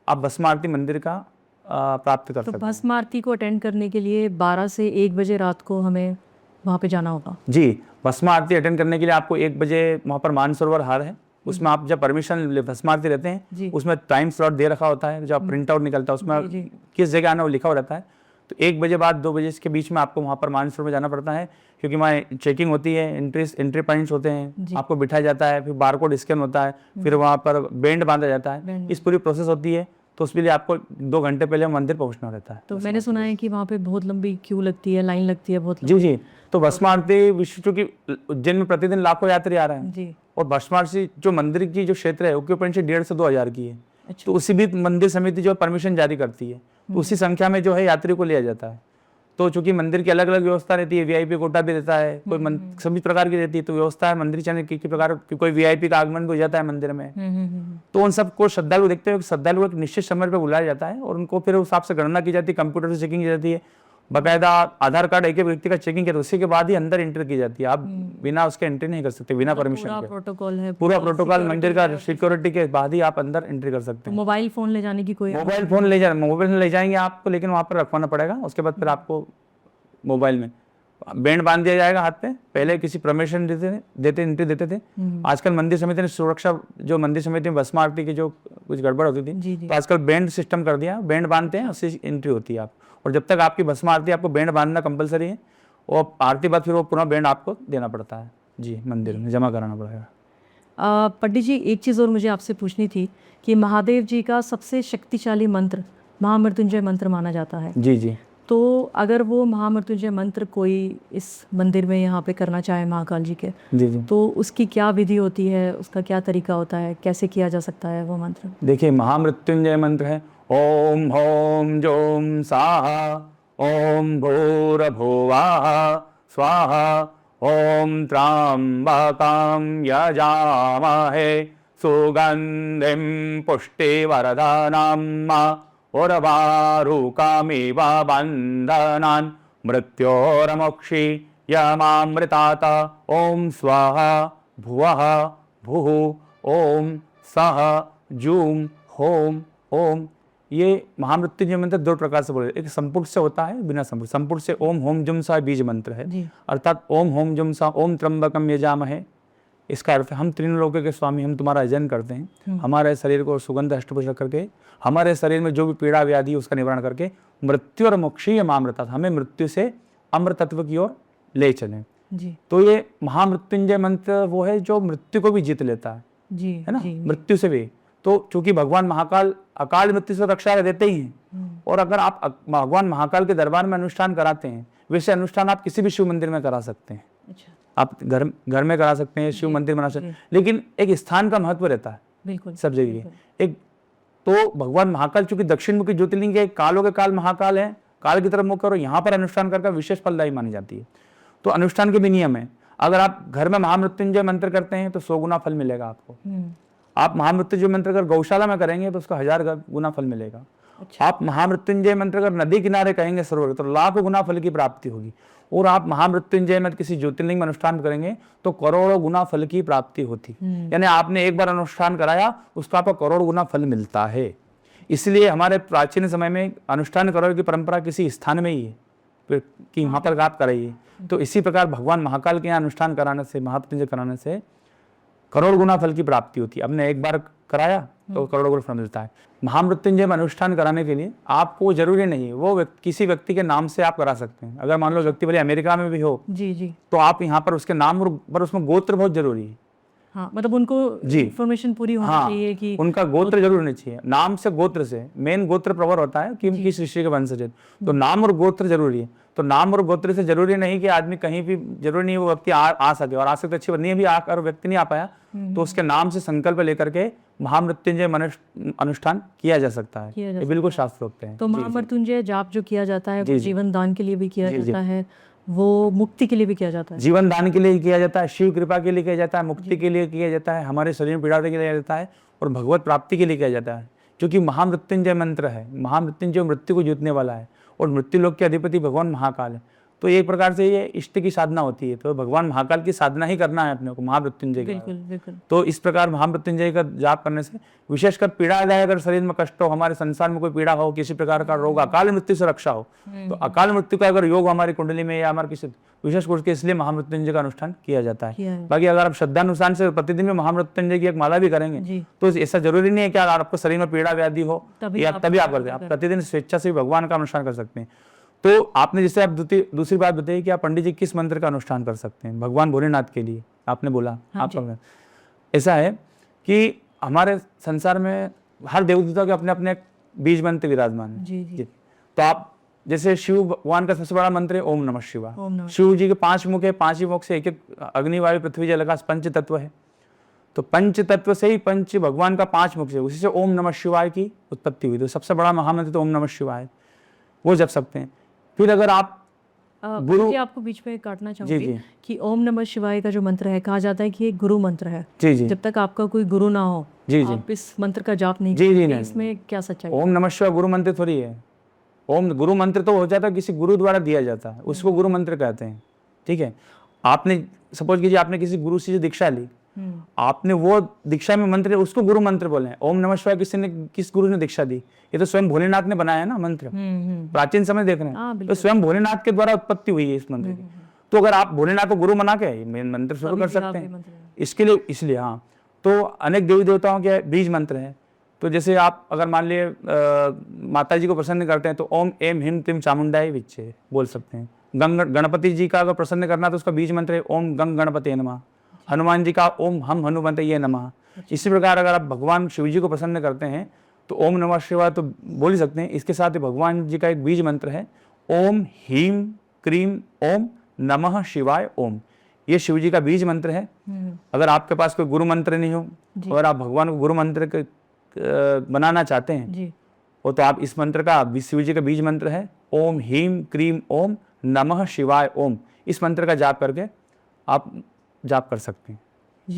A: आप भस्म आरती मंदिर का प्राप्त कर सकते हैं।
B: तो भस्म आरती को अटेंड करने के लिए 12 से 1 बजे रात को हमें वहाँ पे जाना होगा? जी,
A: भस्म आरती अटेंड करने के लिए आपको 1 बजे वहाँ पर मानसरोवर हार है, उसमें आप जब परमिशन भस्म आरती रहते हैं उसमें टाइम स्लॉट दे रखा होता है, जब प्रिंट आउट निकलता है उसमें किस जगह आना वो लिखा हुआ रहता है। तो 1 बजे बाद 2 बजे के बीच में आपको वहाँ पर मानसरोवर में जाना पड़ता है, क्योंकि वहाँ चेकिंग होती है, एंट्री पॉइंट्स होते हैं, आपको बिठाया जाता है, फिर बारकोड स्कैन होता है, फिर वहाँ पर बैंड बांधा जाता है, इस पूरी प्रोसेस होती है। तो उसके लिए आपको 2 घंटे पहले मंदिर पहुंचना रहता है।
B: तो मैंने सुना है कि वहाँ पे बहुत लंबी क्यू लगती है, लाइन लगती है बहुत
A: जी जी। तो भस्म आरती विश्व, चूंकि उज्जैन में प्रतिदिन लाखों यात्री आ रहे हैं
B: जी।
A: और भस्म आरती जो मंदिर की जो क्षेत्र है ऑक्यूपेंसी 1,500 से 2,000 की है।
B: अच्छा।
A: तो उसी भी मंदिर समिति जो परमिशन जारी करती है, तो उसी संख्या में जो है यात्री को लिया जाता है। तो चूंकि मंदिर की अलग अलग व्यवस्था रहती है, वीआईपी कोटा भी रहता है, कोई सभी प्रकार की रहती है, तो व्यवस्था है मंदिर चैनल की प्रकार की, कोई वीआईपी का आगमन भी हो जाता है मंदिर में। तो उन सबको श्रद्धालु देखते हुए श्रद्धालु को एक निश्चित समय पर बुलाया जाता है और उनको फिर उस हिसाब से गणना की जाती है, कंप्यूटर से चेकिंग की जाती है, बाकायदा आधार कार्ड एक व्यक्ति का चेकिंग करते, उसी के बाद ही अंदर एंट्री की जाती है। आप बिना उसके एंट्री नहीं कर सकते, बिना परमिशन
B: पूरा
A: के।
B: प्रोटोकॉल है,
A: पूरा प्रोटोकॉल मंदिर का, सिक्योरिटी के बाद ही आप अंदर एंट्री कर सकते हैं।
B: मोबाइल फोन ले जाने की कोई
A: मोबाइल फोन ले जाएंगे आपको, लेकिन वहाँ पर रखवाना पड़ेगा। उसके बाद फिर आपको मोबाइल में बैंड बांध दिया जाएगा हाथ पे। पहले किसी परमिशन देते एंट्री देते थे। आजकल मंदिर समिति ने सुरक्षा, जो मंदिर समिति में भस्म आरती की जो कुछ गड़बड़ होती थी, तो आजकल बैंड सिस्टम कर दिया, बैंड बांधते हैं, उससे एंट्री होती है आप। और जब तक आपकी भस्म आरती, आपको बैंड बांधना कंपलसरी है, और आरती बाद फिर वो पुनः बैंड आपको देना पड़ता है जी, मंदिर में जमा कराना पड़ेगा।
B: पंडित जी, एक चीज़ और मुझे आपसे पूछनी थी कि महादेव जी का सबसे शक्तिशाली मंत्र महामृत्युंजय मंत्र माना जाता है।
A: जी जी।
B: तो अगर वो महामृत्युंजय मंत्र कोई इस मंदिर में यहाँ पे करना चाहे महाकाल जी के,
A: जी जी,
B: तो उसकी क्या विधि होती है, उसका क्या तरीका होता है, कैसे किया जा सकता है वो मंत्र?
A: देखिए, महामृत्युंजय मंत्र है ओम ह्रौं जौं स्वाहा, ओम भूर्भुवः स्वाहा, ओम त्र्यंबकं यजामहे सुगंधिं पुष्टिवर्धनम् उर्वारुकमिव बन्धनान् मृत्योर्मुक्षीयमामृतात्। ओम स्वाहा भुवः भुः ओम सः जूं होम ओम। ये महामृत्युंजय मंत्र 2 प्रकार से बोले, एक संपुट से होता है, बिना संपुट। संपुट से ओम होम जुम सा बीज मंत्र है, अर्थात ओम होम जुम सा ओम त्र्यंबकम यजामहे। इसका अर्थ है हम तीनों लोकों के स्वामी, हम तुम्हारा अजन करते हैं, हमारे शरीर को सुगंध अष्टभुज रख करके, हमारे शरीर में जो भी पीड़ा व्याधि उसका निवारण करके, मृत्यु और मोक्षीय अमृता, हमें मृत्यु से अमृत तत्व की ओर ले चलें जी। तो ये महामृत्युंजय मंत्र वो है जो मृत्यु को भी जीत लेता है जी, है ना जी, मृत्यु से भी। तो चूंकि भगवान महाकाल अकाल मृत्यु से रक्षा देते ही हैं, और अगर आप भगवान महाकाल के दरबार में अनुष्ठान कराते हैं, वैसे अनुष्ठान आप किसी भी शिव मंदिर में करा सकते हैं। अच्छा। आप घर में करा सकते हैं, शिव मंदिर बना सकते हैं, लेकिन एक स्थान का महत्व रहता है बिल्कुल सब जगह। एक तो भगवान महाकाल चूंकि दक्षिण मुखी ज्योतिर्लिंग है, कालों के काल महाकाल है, काल की तरफ मुख करो, यहाँ पर अनुष्ठान करके विशेष फलदायी मानी जाती है। तो अनुष्ठान के भी नियम है। अगर आप घर में महामृत्युंजय मंत्र करते हैं तो 100 गुना फल मिलेगा आपको। आप महामृत्युंजय मंत्र अगर गौशाला में करेंगे तो उसका 1000 गुना फल मिलेगा। अच्छा। आप महामृत्युंजय मंत्र अगर नदी किनारे कहेंगे सरोवर, तो लाखों गुना फल की प्राप्ति होगी। और आप महामृत्युंजय मंत्र किसी ज्योतिर्लिंग में अनुष्ठान करेंगे तो करोड़ों गुना फल की प्राप्ति होती। यानी आपने एक बार अनुष्ठान कराया, उसका आपको करोड़ गुना फल मिलता है। इसलिए हमारे प्राचीन समय में अनुष्ठान करोड़ की परंपरा किसी स्थान में ही है कि वहां पर आप कराइए। तो इसी प्रकार भगवान महाकाल के यहाँ अनुष्ठान कराने से, महामृत्युंजय कराने से करोड़ गुना फल की प्राप्ति होती है। हमने एक बार कराया तो करोड़ों गुना फल मिलता है। महामृत्युंजय में अनुष्ठान कराने के लिए आपको जरूरी नहीं, वो किसी व्यक्ति के नाम से आप करा सकते हैं। अगर मान लो व्यक्ति भले अमेरिका में भी हो जी जी, तो आप यहाँ पर उसके नाम और उसमें गोत्र बहुत जरूरी है।
B: हाँ, मतलब उनको जी इन्फॉर्मेशन पूरी होनी चाहिए कि
A: उनका गोत्र जरूर होना चाहिए। नाम से गोत्र से मेन गोत्र प्रवर होता है कि किस ऋषि के वंशज है, तो नाम और गोत्र जरूरी है। तो नाम और गोत्र से जरूरी नहीं कि आदमी कहीं भी, जरूरी नहीं वो व्यक्ति आ सके, और आ सकते अच्छी बात नहीं भी, आकर व्यक्ति नहीं आ पाया तो उसके नाम से संकल्प लेकर के महामृत्युंजय अनुष्ठान किया जा सकता है। ये बिल्कुल शास्त्रोक्त है।
B: तो महामृत्युंजय जाप जो किया जाता है वो जीवन दान के लिए भी किया जाता है, वो मुक्ति के लिए भी किया जाता है।
A: जीवन दान के लिए किया जाता है, शिव कृपा के लिए किया जाता है, मुक्ति के लिए किया जाता है, हमारे शरीर में पीड़ा के लिए किया जाता है, और भगवत प्राप्ति के लिए किया जाता है। क्योंकि महामृत्युंजय मंत्र है, महामृत्युंजय मृत्यु को जीतने वाला है, और मृत्यु लोक के अधिपति भगवान महाकाल है। तो एक प्रकार से ये इष्ट की साधना होती है। तो भगवान महाकाल की साधना ही करना है अपने को महामृत्युंजय की। बिल्कुल। तो इस प्रकार महामृत्युंजय का जाप करने से विशेषकर पीड़ा आए, अगर शरीर में कष्ट हो, हमारे संसार में कोई पीड़ा हो, किसी प्रकार का रोग, अकाल मृत्यु से रक्षा हो, तो अकाल मृत्यु का अगर योग हमारी कुंडली में या हमारे किसी विशेष कोर्स के, इसलिए महामृत्युंजय का अनुष्ठान किया जाता है। बाकी अगर आप श्रद्धानुसार से प्रतिदिन में महामृत्युंजय की एक माला भी करेंगे तो ऐसा जरूरी नहीं है कि आपको शरीर में पीड़ा व्याधि हो या तभी आप करते हैं। आप प्रतिदिन स्वेच्छा से भगवान का अनुष्ठान कर सकते हैं। तो आपने जैसे आप दूसरी बात बताई कि आप पंडित जी किस मंत्र का अनुष्ठान कर सकते हैं भगवान भोलेनाथ के लिए, आपने बोला। ऐसा है कि हमारे संसार में हर देव देवता के अपने अपने बीज मंत्र विराजमान है।
B: जी जी।
A: तो आप जैसे शिव भगवान का सबसे बड़ा मंत्र है ओम नमः शिवाय।
B: ओम नमः
A: शिव जी के 5 मुख है, 5 ही मुख से एक एक अग्नि वायु पृथ्वी जल आकाश पंच तत्व है। तो पंच तत्व से ही पंच भगवान का 5 मुख से उसी से ओम नमः शिवाय की उत्पत्ति हुई। तो सबसे बड़ा महामंत्र तो ओम नमः शिवाय, वो जप सकते हैं। फिर अगर आप गुरु
B: जी, आपको बीच में काटना चाहूंगी
A: जी।
B: कि ओम नमः शिवाय का जो मंत्र है, कहा जाता है कि ये गुरु मंत्र है।
A: जी जी
B: जब तक आपका कोई गुरु ना हो
A: जी जी
B: आप इस मंत्र का जाप नहीं
A: जी जी
B: करेंगे।
A: नहीं
B: इसमें क्या सच्चाई?
A: ओम नमः शिवाय गुरु मंत्र थोड़ी है। ओम गुरु मंत्र तो हो जाता है किसी गुरु द्वारा दिया जाता है, उसको गुरु मंत्र कहते हैं। ठीक है, आपने सपोज कीजिए आपने किसी गुरु से दीक्षा ली, आपने वो दीक्षा में मंत्र उसको गुरु मंत्र बोले। ओम नमः शिवाय किस गुरु ने दीक्षा दी? ये तो स्वयं भोलेनाथ ने बनाया ना मंत्र। प्राचीन समय देख रहे हैं तो स्वयं भोलेनाथ के द्वारा उत्पत्ति हुई है इस मंत्र की। तो अगर आप भोलेनाथ को गुरु बना के मंत्र शुरू कर सकते हैं इसके लिए, इसलिए हाँ। तो अनेक देवी देवताओं के बीज मंत्र है। तो जैसे आप अगर मान लिए माता जी को प्रसन्न करते हैं तो ओम एम हिम तिम चामुंडाई विच्चे बोल सकते हैं। गणपति जी का अगर प्रसन्न करना तो उसका बीज मंत्र है ओम गंग गणपति नमः। हनुमान जी का ओम हम हनुमते नमः। इसी प्रकार अगर आप भगवान शिव जी को प्रसन्न करते हैं तो ओम नमः शिवाय तो बोल ही सकते हैं। इसके साथ ही भगवान जी का एक बीज मंत्र है ओम हीम क्रीम ओम नमः शिवाय ओम। ये शिव जी का बीज मंत्र है। अगर आपके पास कोई गुरु मंत्र नहीं हो, अगर आप भगवान को गुरु मंत्र बनाना चाहते हैं वो तो आप इस मंत्र का, शिव जी का बीज मंत्र है ओम हीम क्रीम ओम नमः शिवाय ओम। इस मंत्र का जाप करके आप जाप कर सकते हैं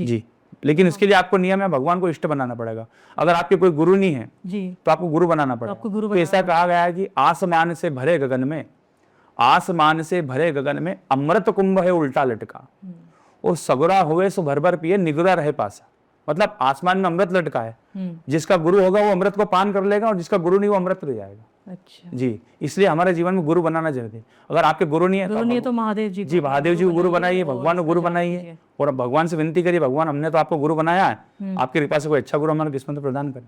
A: जी। लेकिन इसके लिए आपको नियम है, भगवान को इष्ट बनाना पड़ेगा। अगर आपके कोई गुरु नहीं है
B: जी तो
A: आपको गुरु बनाना पड़ेगा। तो ऐसा कहा गया है कि आसमान से भरे गगन में, आसमान से भरे गगन में अमृत कुंभ है उल्टा लटका, और सगुरा हुए सो भर भर पिए निगुरा रहे पासा। मतलब आसमान में अमृत लटका है, जिसका गुरु होगा वो अमृत को पान कर लेगा और जिसका गुरु नहीं वो अमृत रह जाएगा।
B: अच्छा
A: जी, इसलिए हमारे जीवन में गुरु बनाना जरूरी है। अगर आपके गुरु नहीं है
B: तो महादेव जी
A: जी महादेव जी को गुरु बनाइए, भगवान को गुरु बनाइए और भगवान से विनती करिए भगवान हमने तो आपको गुरु बनाया है, आपकी कृपा से कोई अच्छा गुरु हमारे किस्मत में प्रदान करें।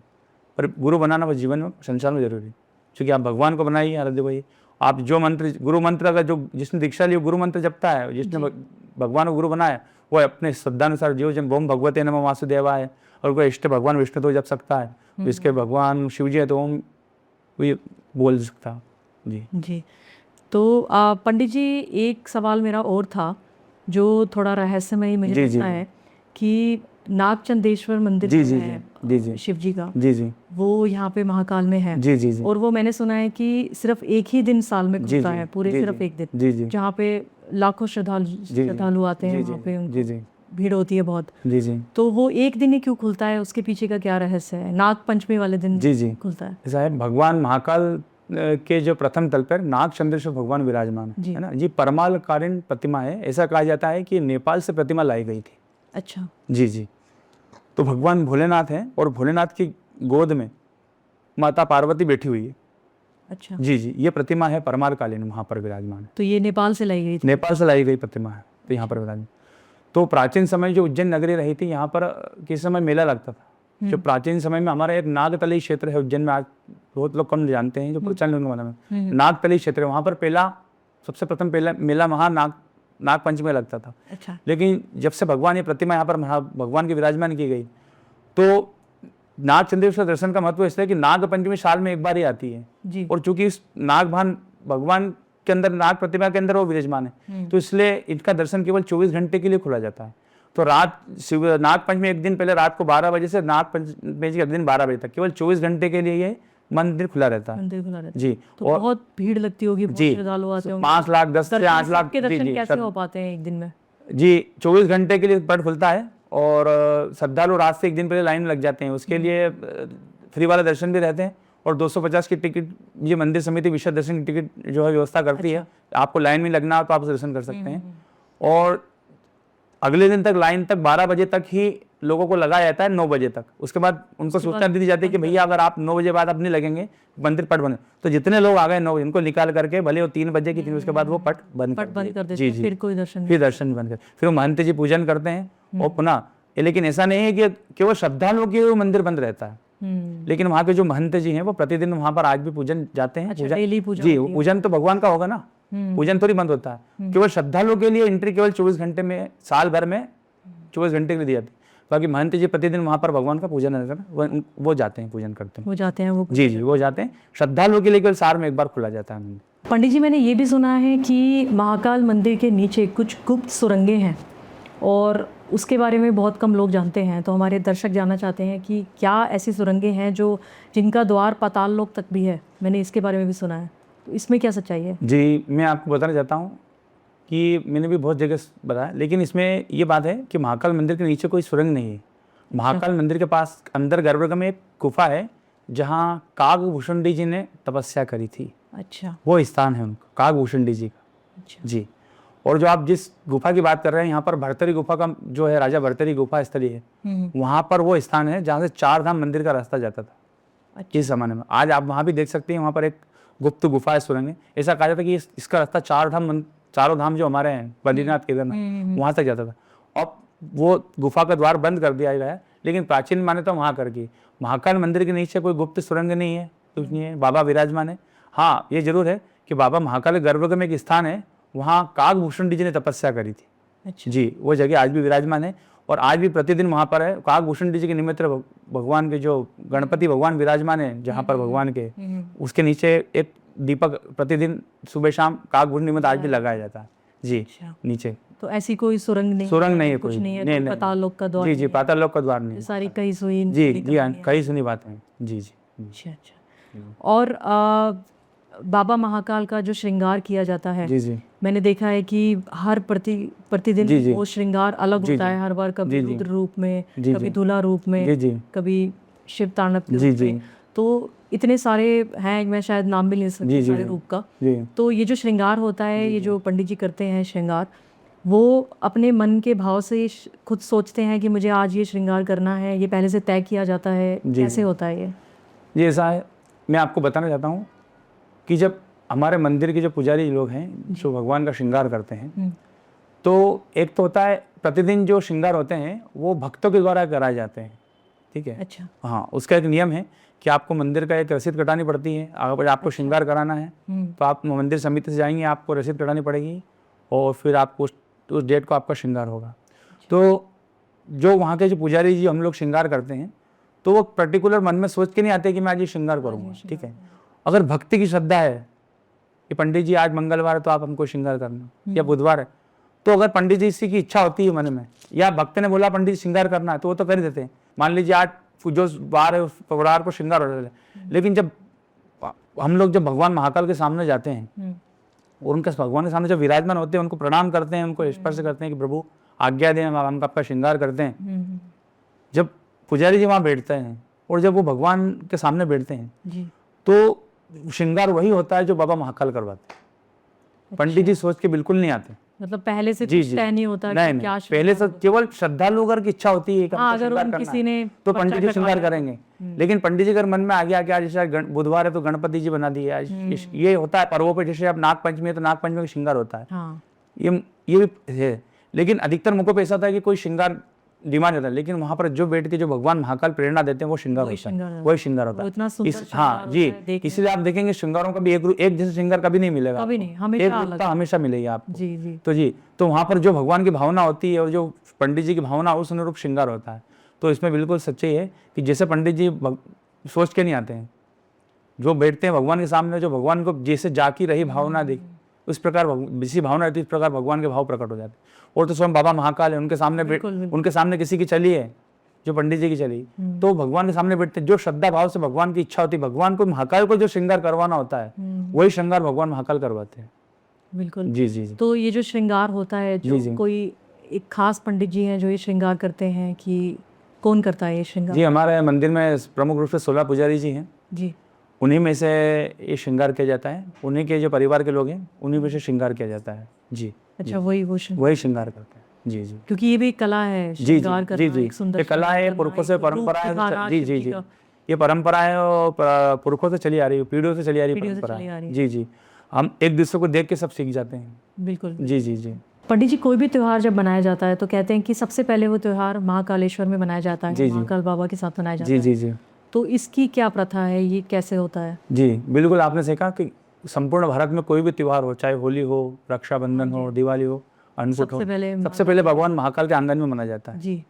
A: पर गुरु बनाना वो जीवन में संसार में जरूरी है, क्योंकि आप भगवान को बनाइए आराध्य भाई। आप जो मंत्र गुरु मंत्र अगर जो जिसने दीक्षा ली गुरु मंत्र जपता है, जिसने भगवान को गुरु बनाया वो अपने श्रद्धानुसार जो जन ओम भगवते नमः वासुदेवाय, और कोई इष्ट भगवान विष्णु तो जप सकता है, इसके भगवान शिव जी है तो ओम भी बोल सकता जी
B: जी। तो पंडित जी एक सवाल मेरा और था जो थोड़ा रहस्यमय मुझे लगता है कि नागचंदेश्वर मंदिर है शिव जी का, वो यहाँ पे महाकाल में है जी। और वो मैंने सुना है कि सिर्फ एक ही दिन साल में खुलता है, पूरे सिर्फ एक दिन, जहाँ पे लाखों श्रद्धालु आते हैं, वहाँ पे भीड़ होती है बहुत जी। तो वो एक दिन ही क्यों खुलता है, उसके पीछे का क्या रहस्य है? नाग पंचमी वाले दिन खुलता है।
A: ऐसा है, भगवान महाकाल के जो प्रथम तल पर नाग चंद्रेश्वर भगवान विराजमान है ना जी। परमालकालीन प्रतिमा है। ऐसा कहा जाता है कि नेपाल से प्रतिमा लाई गई थी।
B: अच्छा
A: जी। तो भगवान भोलेनाथ हैं और भोलेनाथ की गोद में माता पार्वती बैठी हुई है।
B: अच्छा
A: जी। ये प्रतिमा है परमालकालीन, वहाँ पर विराजमान है।
B: तो ये नेपाल से लाई गई थी?
A: नेपाल से लाई गई प्रतिमा है, तो यहाँ पर विराजमान। तो प्राचीन समय जो उज्जैन नगरी रही थी, यहाँ पर किस समय मेला लगता था। जो प्राचीन समय में हमारा एक नागतली क्षेत्र है उज्जैन में, आज बहुत लोग कम जानते हैं, जो प्रचलन में नागतली क्षेत्र है, वहाँ पर सबसे प्रथम मेला नाग पंचमी लगता था।
B: अच्छा।
A: लेकिन जब से भगवान ये प्रतिमा यहाँ पर भगवान की विराजमान की गई, तो नाग चंद्रेश्वर दर्शन का महत्व इसलिए कि नाग पंचमी साल में एक बार ही आती है जी। और चूंकि इस नागभान भगवान के अंदर, नाग प्रतिमा के अंदर वो विराजमान है, तो इसलिए इनका दर्शन केवल 24 घंटे के लिए खुला जाता है। तो नाग पंचमी एक दिन पहले रात को 12 बजे से नाग पंचमी के दिन 12 बजे तक केवल 24 घंटे के लिए ये मंदिर खुला रहता है जी।
B: तो बहुत भीड़ लगती होगी, बहुत श्रद्धालु आते होंगे।
A: 5 लाख 10 से 8 लाख
B: के दर्शन कैसे हो पाते हैं एक दिन में
A: जी? 24 घंटे के लिए पट खुलता है और श्रद्धालु रात से एक दिन पहले लाइन लग जाते हैं। उसके लिए फ्री वाला दर्शन भी रहते हैं और 250 की टिकट ये मंदिर समिति विशेष दर्शन की टिकट जो है व्यवस्था करती है। आपको लाइन में लगना हो तो आप दर्शन कर सकते हैं। और अगले दिन तक लाइन तक 12 बजे तक ही लोगों को लगाया जाता है, 9 बजे तक। उसके बाद उनको सूचना दी जाती है कि भैया अगर आप 9 बजे बाद आप नहीं लगेंगे मंदिर पट बंद। तो जितने लोग आ गए 9 बजे उनको निकाल करके भले वो 3 बजे की थी, उसके बाद वो पट बंद कर देते हैं।
B: फिर कोई दर्शन
A: बंद कर, फिर महंत जी पूजन करते हैं और पुनः। लेकिन ऐसा नहीं है कि केवल श्रद्धालुओं के मंदिर बंद रहता है, लेकिन वहाँ के जो महंत जी हैं वो प्रतिदिन वहाँ पर आज भी पूजन जाते हैं। जी, पूजन तो भगवान का होगा ना, पूजन थोड़ी बंद होता है। केवल श्रद्धालुओं के लिए एंट्री केवल 24 घंटे में, साल भर में 24 घंटे के लिए दी जाती है। बाकी महंत जी प्रतिदिन वहाँ पर भगवान का पूजन है ना, वो जाते हैं, पूजन करते हैं।
B: वो जाते हैं वो।
A: जी जी, वो जाते हैं। श्रद्धालुओं के लिए केवल साल में एक बार खुला जाता है मंदिर।
B: पंडित जी, मैंने ये भी सुना है कि महाकाल मंदिर के नीचे कुछ गुप्त सुरंगें हैं और उसके बारे में बहुत कम लोग जानते हैं, तो हमारे दर्शक जानना चाहते हैं कि क्या ऐसी सुरंगें हैं जो जिनका द्वार पाताल लोक तक भी है। मैंने इसके बारे में भी सुना है, तो इसमें क्या सच्चाई है?
A: जी, मैं आपको बताना चाहता हूँ कि मैंने भी बहुत जगह बताया, लेकिन इसमें ये बात है कि महाकाल मंदिर के नीचे कोई सुरंग नहीं है। महाकाल मंदिर के पास अंदर गर्भगृह में एक गुफा है जहाँ कागभूषणी जी ने तपस्या करी थी।
B: अच्छा।
A: वो स्थान है उनका, कागभूषणी जी का।
B: अच्छा
A: जी। और जो आप जिस गुफा की बात कर रहे हैं, यहाँ पर भरतरी गुफा का जो है, राजा भरतरी गुफा स्थली है, वहाँ पर वो स्थान है जहाँ से 4 धाम मंदिर का रास्ता जाता था।
B: अच्छा।
A: इस जमाने में आज आप वहाँ भी देख सकते हैं, वहाँ पर एक गुप्त गुफा है, सुरंग है। ऐसा कहा जाता है कि इसका रास्ता 4 धाम, चारों धाम जो हमारे हैं, बद्रीनाथ, केदारनाथ, वहाँ तक जाता था। अब वो गुफा का द्वार बंद कर दिया गया है, लेकिन प्राचीन मान्यता वहाँ कर की महाकाल मंदिर के नीचे कोई गुप्त सुरंग नहीं है, कुछ नहीं है, बाबा विराजमान है। हाँ, ये जरूर है कि बाबा महाकाल गर्भगृह में एक स्थान है, वहाँ कागभूषणी जी ने तपस्या करी थी।
B: अच्छा।
A: जी, वो जगह आज भी विराजमान है और आज भी प्रतिदिन वहाँ पर है। कागभूषणी जी के निमित्त भगवान के जो गणपति भगवान विराजमान है, जहाँ पर भगवान के उसके नीचे एक दीपक प्रतिदिन सुबह शाम कागभूषणी निमित्त आज भी लगाया जाता है। जी।
B: अच्छा।
A: नीचे
B: तो ऐसी कोई सुरंग नहीं,
A: सुरंग नहीं है,
B: कुछ
A: कोई
B: नहीं है,
A: नहीं,
B: तो
A: नहीं।
B: पाताल लोक का द्वार
A: जी
B: नहीं
A: जी,
B: है।
A: पाताल लोक का द्वार नहीं
B: ये
A: है।
B: सारी कहीं सुई
A: जी जी हाँ, कई सुनी बातें हैं। जी जी।
B: अच्छा अच्छा। और बाबा महाकाल का जो श्रृंगार किया जाता है,
A: जी जी
B: मैंने देखा है कि हर प्रतिदिन
A: जी, जी।
B: वो श्रृंगार अलग
A: जी,
B: होता
A: जी।
B: है हर बार, कभी
A: जी, जी।
B: रुद्र रूप में,
A: जी,
B: कभी
A: जी।
B: दूल्हा रूप में,
A: जी, जी।
B: कभी शिव तांडव के
A: जी,
B: रूप
A: जी।
B: में। तो इतने सारे हैं, मैं शायद नाम भी ले सकती
A: जी,
B: हूँ
A: जी,
B: सारे
A: जी।
B: रूप का।
A: जी
B: तो ये जो श्रृंगार होता है, ये जो पंडित जी करते हैं श्रृंगार, वो अपने मन के भाव से खुद सोचते हैं कि मुझे आज ये श्रृंगार करना है, ये पहले से तय किया जाता है,
A: जी,
B: कैसे
A: जी।
B: होता है ये?
A: ये ऐसा है, मैं आपको बताना चाहता हूँ कि जब हमारे मंदिर के जो पुजारी लोग हैं जो भगवान का श्रृंगार करते हैं, तो एक तो होता है प्रतिदिन जो श्रृंगार होते हैं वो भक्तों के द्वारा कराए जाते हैं। ठीक है।
B: अच्छा।
A: हाँ, उसका एक नियम है कि आपको मंदिर का एक रसीद कटानी पड़ती है। अगर आपको श्रृंगार कराना है तो आप मंदिर समिति से जाएंगे, आपको रसीद कटानी पड़ेगी और फिर आपको उस डेट को आपका श्रृंगार होगा। तो जो वहाँ के जो पुजारी जी हम लोग श्रृंगार करते हैं, तो वो पर्टिकुलर मन में सोच के नहीं आते कि मैं आज ये श्रृंगार करूँगा। ठीक है। अगर भक्ति की श्रद्धा है कि पंडित जी आज मंगलवार है तो आप हमको श्रृंगार करना, या बुधवार है, तो अगर पंडित जी इसी की इच्छा होती है मन में, या भक्त ने बोला पंडित जी श्रृंगार करना है, तो वो तो कर ही देते हैं। मान लीजिए आज जो वार है उस वार को श्रृंगार हो जाता है। लेकिन जब हम लोग जब भगवान महाकाल के सामने जाते हैं और उनके भगवान के सामने जब विराजमान होते हैं, उनको प्रणाम करते हैं, उनको स्पर्श करते हैं कि प्रभु आज्ञा दें, हम आपका श्रृंगार करते हैं। जब पुजारी जी वहाँ बैठते हैं और जब वो भगवान के सामने बैठते हैं
B: जी।
A: तो श्रृंगार वही होता है जो बाबा महाकाल करवाते हैं। पंडित जी सोच के बिल्कुल नहीं आते।
B: मतलब पहले से
A: जी
B: कुछ
A: जी
B: तय नहीं होता
A: नहीं,
B: कि क्या
A: नहीं। पहले से केवल श्रद्धालु अगर की इच्छा होती है कि हमको
B: अगर
A: श्रृंगार
B: उन
A: करना
B: किसी
A: है,
B: ने
A: तो
B: पर्चा
A: पंडित जी श्रृंगार
B: कटवाया।
A: करेंगे। लेकिन पंडित जी अगर मन में आ गया कि आज जैसे बुधवार है तो गणपति जी बना दिए आज, ये होता है पर्वों पे। जैसे अब नाग पंचमी है तो नाग पंचमी का श्रृंगार होता है।
B: हाँ।
A: ये भी है। लेकिन अधिकतर मौकों पे ऐसा था कि कोई श्रृंगार डिमांड होता है, लेकिन वहां पर जो बैठ के जो भगवान महाकाल प्रेरणा देते हैं वो श्रृंगार होता है, वही श्रृंगार होता
B: वो
A: है।
B: इतना सुंदर
A: हाँ
B: श्रृंगार
A: जी,
B: होता है देखने
A: इसलिए आप देखेंगे श्रृंगारों का भी एक जैसे श्रृंगार कभी नहीं मिलेगा
B: कभी
A: आपको।
B: नहीं, हमेशा
A: एक
B: अलग।
A: रूपता हमेशा मिलेगी आपको।
B: जी जी।
A: तो जी, तो वहाँ पर जो भगवान की भावना होती है और जो पंडित जी की भावना, उस अनुरूप श्रृंगार होता है। तो इसमें बिल्कुल सच्चाई है कि जैसे पंडित जी सोच के नहीं आते हैं, जो बैठते हैं भगवान के सामने, जो भगवान को जैसे जाकी रही भावना दी, उस प्रकार जिसी भावना रहती है, इस प्रकार भगवान के भाव प्रकट हो जाते हैं। और तो स्वयं बाबा महाकाल है, उनके सामने किसी की चली है, जो पंडित जी की चली, तो भगवान के सामने बैठते हैं। जो श्रद्धा भाव से भगवान की इच्छा होती है, भगवान को महाकाल को जो श्रृंगार करवाना होता है, वही श्रृंगार भगवान महाकाल करवाते हैं।
B: बिल्कुल।
A: जी जी जी।
B: तो ये जो श्रृंगार होता है, जो कोई एक खास पंडित जी हैं जो ये श्रृंगार करते हैं, कि कौन करता है ये श्रृंगार?
A: जी, हमारे मंदिर में प्रमुख रूप से 16 पुजारी जी हैं
B: जी।
A: उन्हीं में से ये श्रृंगार किया जाता है। उन्हीं के जो परिवार के लोग हैं उन्हीं में से श्रृंगार किया जाता है। जी।
B: अच्छा, वही
A: श्रृंगार करते हैं। जी जी।
B: क्योंकि ये भी कला है,
A: जी
B: श्रृंगार
A: जी
B: करना,
A: जी
B: एक सुंदर
A: ये कला है,
B: श्रृंगार
A: पुरखों से
B: करना, एक
A: परंपरा
B: रूप दिखाना
A: है। जी जी
B: शिव
A: जी,
B: का।
A: ये परंपरा है और पुरखों से चली आ रही है, पीढ़ियों से चली आ रही
B: पीढ़ियों से
A: परंपरा
B: चली आ रही
A: है।
B: है।
A: जी जी, हम एक दूसरे को देख के सब सीख जाते हैं।
B: बिल्कुल।
A: जी जी जी।
B: पंडित जी, कोई भी त्यौहार जब मनाया जाता है तो कहते हैं कि सबसे पहले वो त्यौहार महाकालेश्वर में मनाया जाता है,
A: जी, जी।
B: महाकाल बाबा के साथ मनाया जाता
A: जी
B: है।
A: जी जी
B: तो इसकी क्या प्रथा है, ये कैसे होता है?
A: जी, बिल्कुल आपने सही कहा कि संपूर्ण भारत में कोई भी त्यौहार हो, चाहे होली हो, रक्षाबंधन हो, दिवाली हो, अन्नकूट हो, सबसे पहले भगवान महाकाल के आंगन में मनाया जाता है।
B: जी।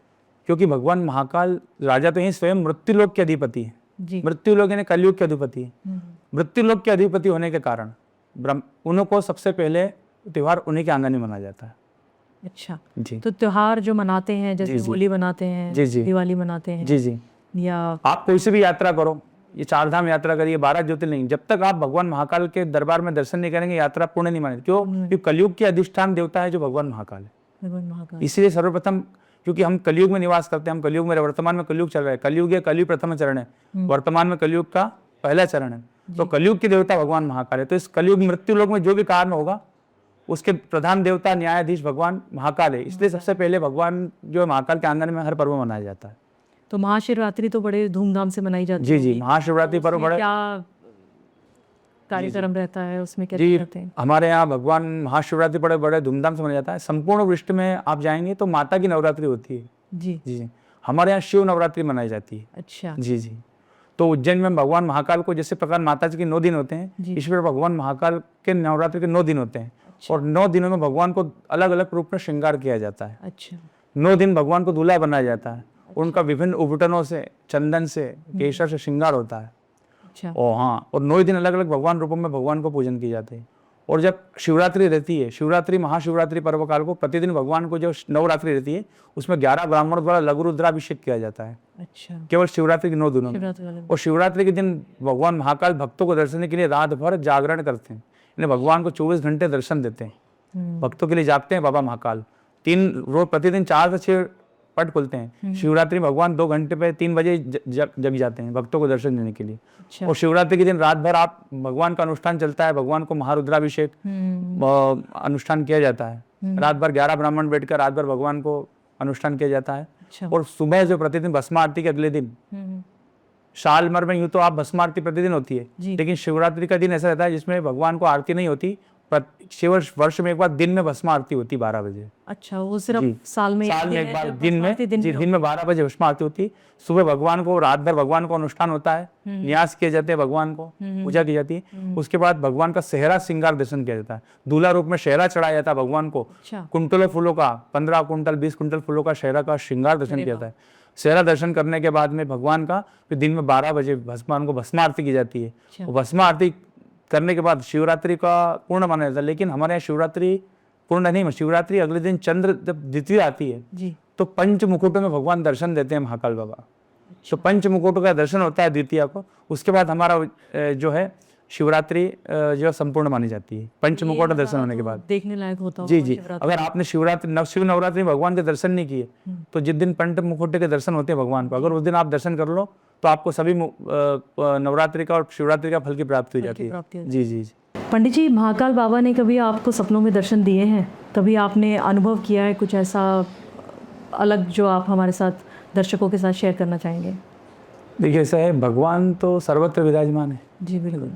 A: क्योंकि भगवान महाकाल राजा तो ही स्वयं मृत्युलोक के अधिपति है।
B: जी।
A: मृत्युलोक यानी कलयुग के अधिपति है। मृत्युलोक के अधिपति होने के कारण उनको सबसे पहले त्योहार उन्हीं के आंगन में मनाया जाता है।
B: अच्छा,
A: जी
B: तो त्योहार जो मनाते हैं, जैसे
A: जी, जी।
B: होली मनाते हैं,
A: जी, जी।
B: दिवाली मनाते हैं,
A: जी जी,
B: या
A: आप कोई से भी यात्रा करो, ये 4 धाम यात्रा करिए, 12 ज्योतिर्लिंग, जब तक आप भगवान महाकाल के दरबार में दर्शन नहीं करेंगे यात्रा पूर्ण नहीं मानेगी। क्यों? क्योंकि कलयुग के अधिष्ठान देवता है जो भगवान महाकाल है।
B: भगवान महाकाल।
A: इसलिए सर्वप्रथम, क्योंकि हम कलयुग में निवास करते हैं, हम कलयुग में, वर्तमान में कलयुग चल रहा है, कलयुग है, कलयुग प्रथम चरण है, वर्तमान में कलयुग का पहला चरण है, तो कलयुग के देवता भगवान महाकाल है। तो इस कलयुग मृत्यु लोक में जो भी कार्य होगा उसके प्रधान देवता न्यायाधीश भगवान महाकाल है। इसलिए सबसे पहले भगवान जो है महाकाल के आंगन में हर पर्व मनाया जाता है।
B: तो महाशिवरात्रि तो बड़े धूमधाम से मनाई जाती है।
A: जी जी, महाशिवरात्रि पर्व
B: उसमें
A: बड़े,
B: क्या कार्यक्रम रहता है, उसमें क्या
A: जी
B: करते हैं?
A: हमारे यहाँ भगवान महाशिवरात्रि बड़े बड़े धूमधाम से मनाया जाता है। संपूर्ण विश्व में आप जाएंगे तो माता की नवरात्रि होती है।
B: जी।
A: जी जी, हमारे यहाँ शिव नवरात्रि मनाई जाती है।
B: अच्छा।
A: जी जी, तो उज्जैन में भगवान महाकाल को जैसे प्रकार माता जी के 9 दिन होते हैं,
B: जी।
A: इस प्रकार भगवान महाकाल के नवरात्रि के 9 दिन होते हैं। और 9 दिनों में भगवान को अलग अलग रूप में श्रृंगार किया जाता है।
B: अच्छा।
A: 9 दिन भगवान को दूल्हा बनाया जाता है। उनका विभिन्न उपटनों से, चंदन से, केसर से श्रृंगार होता है।
B: अच्छा।
A: और हाँ, और 9 दिन अलग अलग भगवान रूपों में भगवान को पूजन किए जाते हैं। और जब शिवरात्रि रहती है, शिवरात्रि महाशिवरात्रि पर्व काल को प्रतिदिन भगवान को जो नवरात्रि रहती है उसमें 11 ब्राह्मणों द्वारा लघु रुद्राभिषेक किया जाता है,
B: अच्छा।
A: केवल शिवरात्रि के 9 दिनों में।
B: शिवरात्रि वाले दिन।
A: और शिवरात्रि के दिन भगवान महाकाल भक्तों को दर्शन के लिए रात भर जागरण करते हैं, यानी भगवान को 24 घंटे दर्शन देते हैं। भक्तों के लिए जागते हैं बाबा महाकाल। 3 रोज प्रतिदिन 4 से 6 पट खुलते हैं। शिवरात्रि भगवान 2 घंटे पे 3 बजे जग जाते हैं भक्तों को दर्शन देने के लिए।
B: अच्छा।
A: और शिवरात्रि के दिन रात भर आप भगवान का अनुष्ठान चलता है, भगवान को महारुद्राभिषेक अनुष्ठान किया जाता है। रात भर 11 ब्राह्मण बैठकर रात भर भगवान को अनुष्ठान किया जाता है।
B: अच्छा।
A: और सुबह जो प्रतिदिन भस्म आरती के अगले दिन, साल भर में यूं तो आप भस्म आरती प्रतिदिन होती है, लेकिन शिवरात्रि का दिन ऐसा रहता है जिसमें भगवान को आरती नहीं होती, केवल वर्ष में एक बार दिन में भस्म आरती होती है 12 बजे।
B: अच्छा, वो सिर्फ साल में
A: एक बार दिन में 12 बजे भस्म आरती होती है। सुबह भगवान को, रात भर भगवान को अनुष्ठान होता है, न्यास किए जाते हैं, भगवान को पूजा की जाती है। उसके बाद भगवान का सेहरा श्रृंगार दर्शन किया जाता है। दूल्हा रूप में सेहरा चढ़ाया जाता है भगवान को। कुंटलों फूलों का, 15 कुंटल 20 कुंटल फूलों का सेहरा का श्रृंगार दर्शन किया जाता है। सेहरा दर्शन करने के बाद में भगवान का फिर दिन में 12 बजे भगवान को भस्म आरती की जाती है। भस्म आरती करने के बाद शिवरात्रि का पूर्ण माना जाता है। लेकिन हमारे यहाँ शिवरात्रि पूर्ण नहीं, शिवरात्रि अगले दिन चंद्र जब द्वितीय आती है
B: जी, तो
A: पंच मुकुटों में भगवान दर्शन देते हैं महाकाल बाबा। तो पंच मुकुटों का दर्शन होता है द्वितीय को। उसके बाद हमारा जो है शिवरात्रि जो संपूर्ण मानी जाती है पंच मुकुट दर्शन होने के बाद।
B: देखने लायक होता है।
A: जी जी, अगर आपने शिवरात्रि शिव नवरात्रि में भगवान के दर्शन नहीं किए तो जिस दिन पंच मुकुट के दर्शन होते हैं भगवान को, अगर उस दिन आप दर्शन कर लो तो आपको सभी नवरात्रि का और शिवरात्रि का फल की प्राप्ति हो जाती है। जी जी जी।
B: पंडित जी, महाकाल बाबा ने कभी आपको सपनों में दर्शन दिए हैं? कभी आपने अनुभव किया है कुछ ऐसा अलग जो आप हमारे साथ दर्शकों के साथ शेयर करना चाहेंगे?
A: देखिए ऐसा है, भगवान तो सर्वत्र विराजमान है।
B: जी बिल्कुल,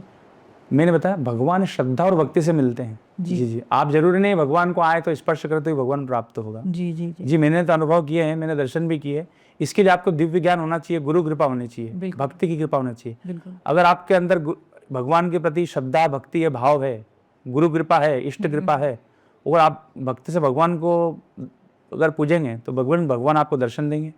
A: मैंने बताया भगवान श्रद्धा और भक्ति से मिलते हैं। जी जी, आप जरूरी नहीं भगवान को आए तो स्पर्श करते हुए भगवान प्राप्त होगा।
B: जी जी जी,
A: जी मैंने तो अनुभव किए हैं, मैंने दर्शन भी किए। इसके लिए आपको दिव्य ज्ञान होना चाहिए, गुरु कृपा होनी चाहिए, भक्ति की कृपा होनी चाहिए। अगर आपके अंदर भगवान के प्रति श्रद्धा भक्ति है, भाव है, गुरु कृपा है, इष्ट कृपा है, और आप भक्ति से भगवान को अगर पूजेंगे तो भगवान आपको दर्शन देंगे,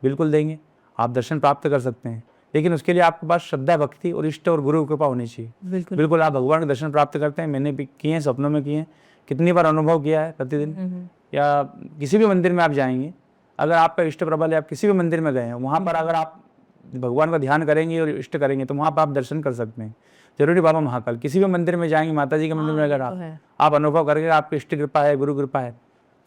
A: बिल्कुल देंगे, आप दर्शन प्राप्त कर सकते हैं। लेकिन उसके लिए आपके पास श्रद्धा भक्ति और इष्ट और गुरु कृपा होनी चाहिए। बिल्कुल आप भगवान के दर्शन प्राप्त करते हैं। मैंने भी किए हैं, सपनों में किए हैं, कितनी बार अनुभव किया है प्रतिदिन। या किसी भी मंदिर में आप जाएंगे, अगर आपका इष्ट प्रबल है, आप किसी भी मंदिर में गए हैं, वहाँ पर अगर आप भगवान का ध्यान करेंगे और इष्ट करेंगे तो वहाँ पर आप दर्शन कर सकते हैं। जरूरी बाबा महाकाल किसी भी मंदिर में जाएंगे, माता जी के मंदिर में अगर आप अनुभव करेंगे आपकी इष्ट कृपा है, गुरु कृपा है,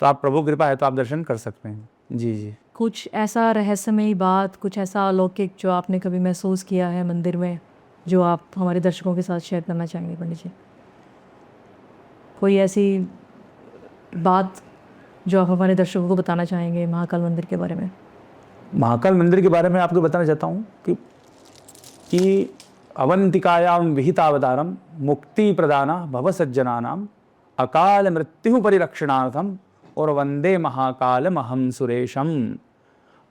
A: तो आप प्रभु कृपा है तो आप दर्शन कर सकते हैं। जी जी।
B: कुछ ऐसा रहस्यमयी बात, कुछ ऐसा अलौकिक जो आपने कभी महसूस किया है मंदिर में, जो आप हमारे दर्शकों के साथ शेयर करना चाहेंगे पंडित जी? कोई ऐसी बात जो आप हमारे दर्शकों को बताना चाहेंगे महाकाल मंदिर के बारे में?
A: महाकाल मंदिर के बारे में आपको बताना चाहता हूँ कि अवंतिकायां विहितावतारम मुक्ति प्रदाना भव सज्जनानाम अकाल मृत्यु परिरक्षणार्थम और वंदे महाकाल महम सुरेशम।